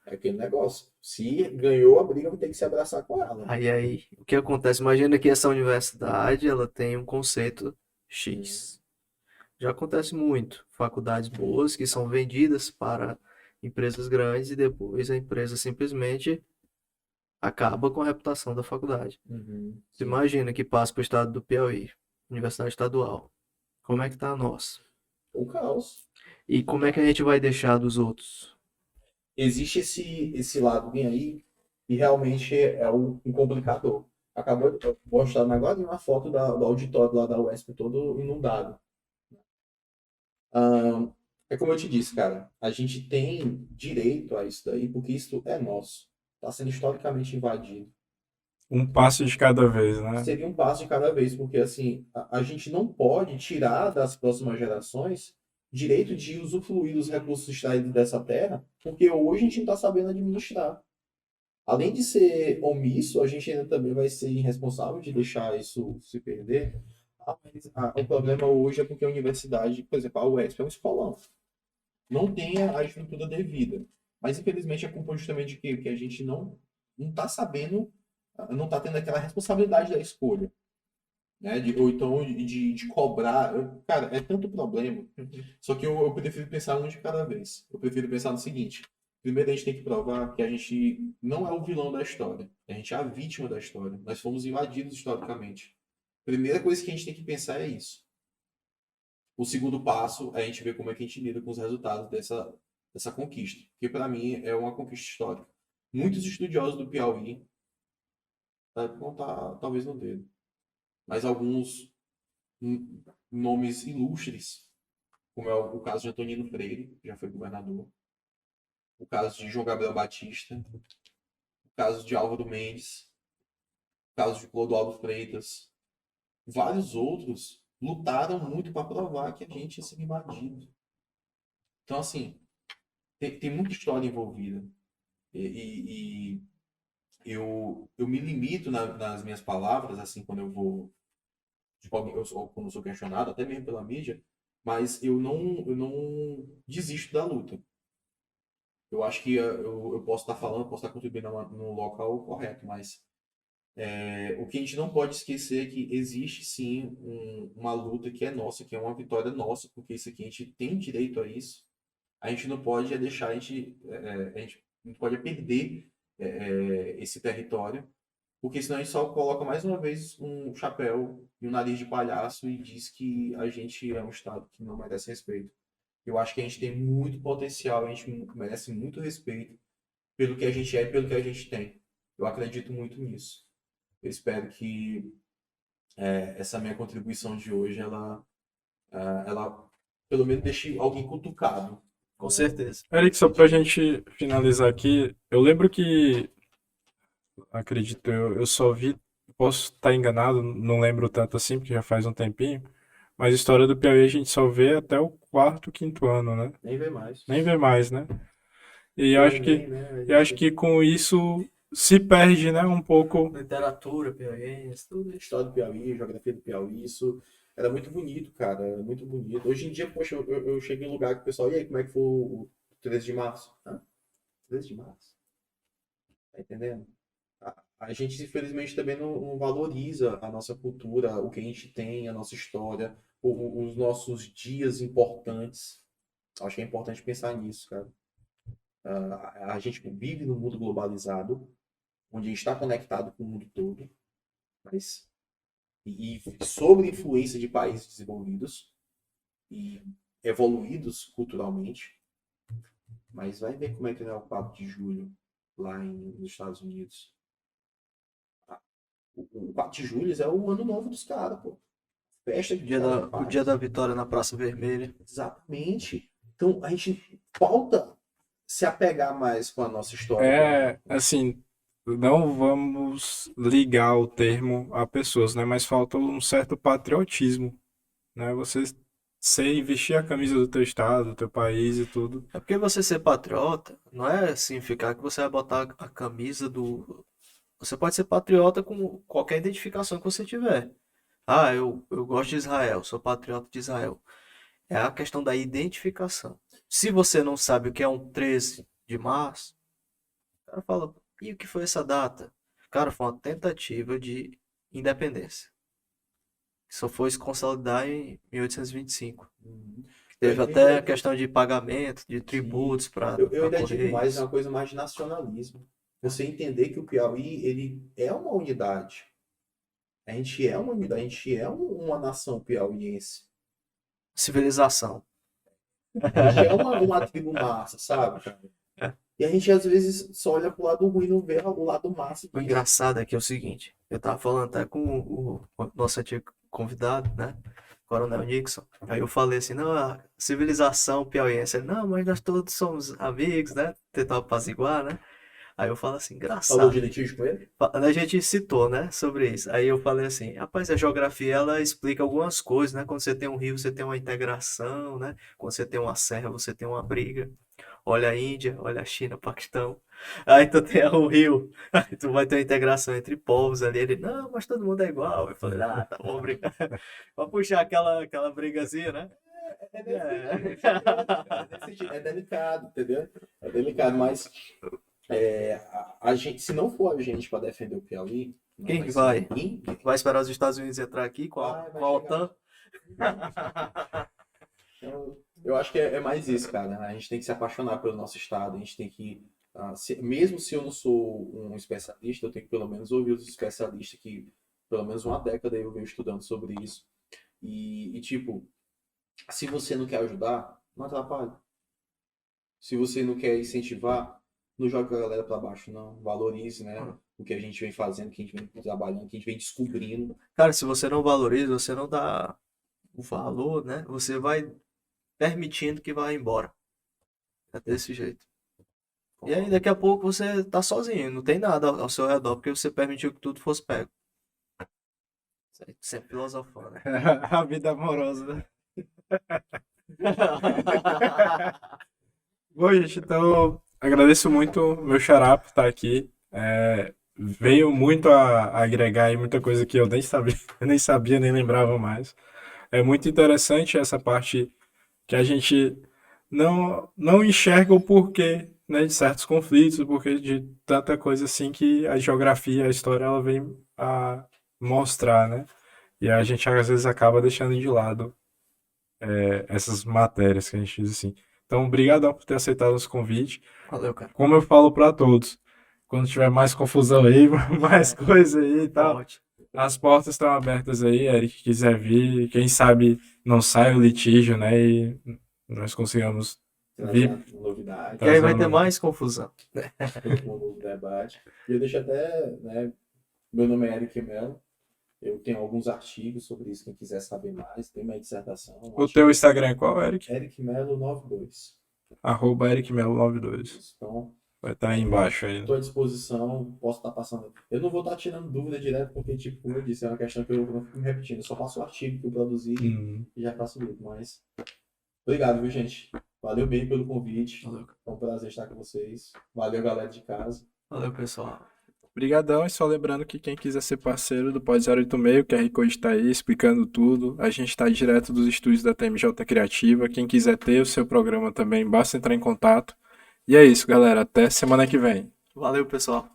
É aquele negócio. Se ganhou a briga, vai ter que se abraçar com ela. Aí, o que acontece? Imagina que essa universidade, ela tem um conceito X. Já acontece muito. Faculdades boas que são vendidas para empresas grandes e depois a empresa simplesmente acaba com a reputação da faculdade. Você imagina que passa para o estado do Piauí, Universidade Estadual. Como é que tá a nossa? O caos. E como é que a gente vai deixar dos outros? Existe esse lado bem aí e realmente é um complicador. Acabou de mostrar agora uma foto do auditório lá da UESP todo inundado. É como eu te disse, cara, a gente tem direito a isso daí porque isso é nosso. Está sendo historicamente invadido. Um passo de cada vez, né? Seria um passo de cada vez, porque assim, a gente não pode tirar das próximas gerações direito de usufruir dos recursos extraídos dessa terra, porque hoje a gente não está sabendo administrar. Além de ser omisso, a gente ainda também vai ser irresponsável de deixar isso se perder. O problema hoje é porque a universidade, por exemplo, a UESP é um escolão. Não tem a estrutura devida. Mas, infelizmente, é culpa justamente de que a gente não está sabendo, não está tendo aquela responsabilidade da escolha. Né? Ou então de cobrar. Cara, é tanto problema. Só que eu prefiro pensar um de cada vez. Eu prefiro pensar no seguinte. Primeiro a gente tem que provar que a gente não é o vilão da história. A gente é a vítima da história. Nós fomos invadidos historicamente. Primeira coisa que a gente tem que pensar é isso. O segundo passo é a gente ver como é que a gente lida com os resultados dessa conquista, que para mim é uma conquista histórica. Muitos estudiosos do Piauí, vão estar talvez no dedo, mas alguns nomes ilustres, como é o caso de Antonino Freire, que já foi governador, o caso de João Gabriel Batista, o caso de Álvaro Mendes, o caso de Clodoaldo Freitas, vários outros lutaram muito para provar que a gente ia ser invadido. Então, assim, tem muita história envolvida. E eu me limito nas minhas palavras, assim, quando eu vou, tipo, quando eu sou questionado, até mesmo pela mídia, mas eu não desisto da luta. Eu acho que eu posso estar falando, posso estar contribuindo no local correto, mas o que a gente não pode esquecer é que existe sim uma luta que é nossa, que é uma vitória nossa, porque isso aqui a gente tem direito a isso. A gente não pode deixar, a gente não pode perder esse território, porque senão a gente só coloca mais uma vez um chapéu e um nariz de palhaço e diz que a gente é um estado que não merece respeito. Eu acho que a gente tem muito potencial, a gente merece muito respeito pelo que a gente é e pelo que a gente tem. Eu acredito muito nisso. Eu espero que essa minha contribuição de hoje, ela pelo menos deixe alguém cutucado. Com certeza. Eric, só pra gente finalizar aqui, eu lembro que, acredito, eu só vi, posso estar enganado, não lembro tanto assim, porque já faz um tempinho, mas a história do Piauí a gente só vê até o quarto, quinto ano, né? Nem vê mais. Nem vê mais, né? E O Enem, né? eu acho que com isso se perde, né, um pouco. Literatura, piauiense, tudo isso. História do Piauí, geografia do Piauí, isso era muito bonito, cara, era muito bonito. Hoje em dia, poxa, eu chego em um lugar que o pessoal, e aí, como é que foi o 13 de março? Hã? 13 de março? Tá entendendo? A gente, infelizmente, também não valoriza a nossa cultura, o que a gente tem, a nossa história, os nossos dias importantes. Acho que é importante pensar nisso, cara. A gente vive num mundo globalizado, onde a gente está conectado com o mundo todo, mas e sobre influência de países desenvolvidos e evoluídos culturalmente, mas vai ver como é que não é o 4 de julho lá nos Estados Unidos. O 4 de julho é o ano novo dos caras, pô. Festa que O dia da vitória na Praça Vermelha. Exatamente. Então a gente falta se apegar mais com a nossa história. É, assim, não vamos ligar o termo a pessoas, né? Mas falta um certo patriotismo, né? Você ser vestir a camisa do teu estado, do teu país e tudo. É porque você ser patriota não é significar que você vai botar a camisa do. Você pode ser patriota com qualquer identificação que você tiver. Ah, eu gosto de Israel, sou patriota de Israel. É a questão da identificação. Se você não sabe o que é um 13 de março, o cara fala, e o que foi essa data? Cara, foi uma tentativa de independência. Que só foi se consolidar em 1825. Teve até a questão de pagamento, de tributos para Eu ainda digo mais, é Correios. uma coisa mais de nacionalismo. Você entender que o Piauí, ele é uma unidade. A gente é uma unidade, a gente é uma nação piauiense. Civilização. A gente é uma tribo massa, sabe, cara? E a gente às vezes só olha pro lado ruim e não vê o lado massa O disso. engraçado é que é o seguinte, eu tava falando até com o nosso antigo convidado, né? Coronel Nixon. Aí eu falei assim, não, a civilização piauiense. Ele, não, mas nós todos somos amigos, né? Tentar apaziguar, né? Aí eu falo assim, Falou engraçado. de litígio com ele? A gente citou, né, sobre isso. Aí eu falei assim, rapaz, a geografia ela explica algumas coisas, né? Quando você tem um rio, você tem uma integração, né? Quando você tem uma serra, você tem uma briga. Olha a Índia, olha a China, Paquistão. Aí tu tem o rio, aí tu vai ter uma integração entre povos ali. Ele, não, mas todo mundo é igual. Eu falei, ah, tá bom, brigar. Pra puxar aquela brigazinha, né? É delicado, entendeu? É delicado, mas a gente, se não for a gente para defender o Piauí, não Quem que ser vai? ninguém. Vai esperar os Estados Unidos entrar aqui com Vai a OTAN? Eu acho que é mais isso, cara. A gente tem que se apaixonar pelo nosso estado, a gente tem que, mesmo se eu não sou um especialista, eu tenho que pelo menos ouvir os especialistas que, pelo menos uma década eu venho estudando sobre isso. E tipo, se você não quer ajudar, não atrapalhe. Se você não quer incentivar, não joga a galera para baixo, não. Valorize, né? O que a gente vem fazendo, o que a gente vem trabalhando, o que a gente vem descobrindo. Cara, se você não valoriza, você não dá o valor, né? Você vai permitindo que vá embora. É desse jeito. E aí, daqui a pouco você tá sozinho, não tem nada ao seu redor, porque você permitiu que tudo fosse pego. Sempre filosofando, né? A vida amorosa, né? Bom, gente, então agradeço muito meu xará por estar aqui. Veio muito a agregar aí muita coisa que eu nem sabia, nem sabia, nem lembrava mais. É muito interessante essa parte que a gente não enxerga o porquê, né, de certos conflitos, o porquê de tanta coisa assim que a geografia, a história, ela vem a mostrar, né? E a gente às vezes acaba deixando de lado essas matérias que a gente diz assim. Então, obrigadão por ter aceitado esse convite. Valeu, cara. Como eu falo para todos, quando tiver mais confusão aí, mais coisa aí e tal, Ótimo. as portas estão abertas aí, Eric, quiser vir, quem sabe não sai o litígio, né, e nós consigamos vir. Trazer novidade, Que aí vai ter Trazendo- mais confusão. um novo debate. E eu deixo até, né? Meu nome é Eric Melo. Eu tenho alguns artigos sobre isso, quem quiser saber mais. Tem minha dissertação. O teu Instagram é qual, Eric? Eric Melo 92. @ericmelo92. Então, Vai estar aí embaixo aí. estou à disposição, posso estar passando. Eu não vou estar tirando dúvida direto, porque, tipo, como eu disse, é uma questão que eu não fico me repetindo. Eu só passo o artigo que eu produzi e já faço o mas obrigado, viu, gente? Valeu bem pelo convite. Valeu, cara. É um prazer estar com vocês. Valeu, galera de casa. Valeu, pessoal. Obrigadão, e só lembrando que quem quiser ser parceiro do Pod 086, o QR Code está aí explicando tudo. A gente está direto dos estúdios da TMJ Criativa. Quem quiser ter o seu programa também, basta entrar em contato. E é isso, galera. Até semana que vem. Valeu, pessoal.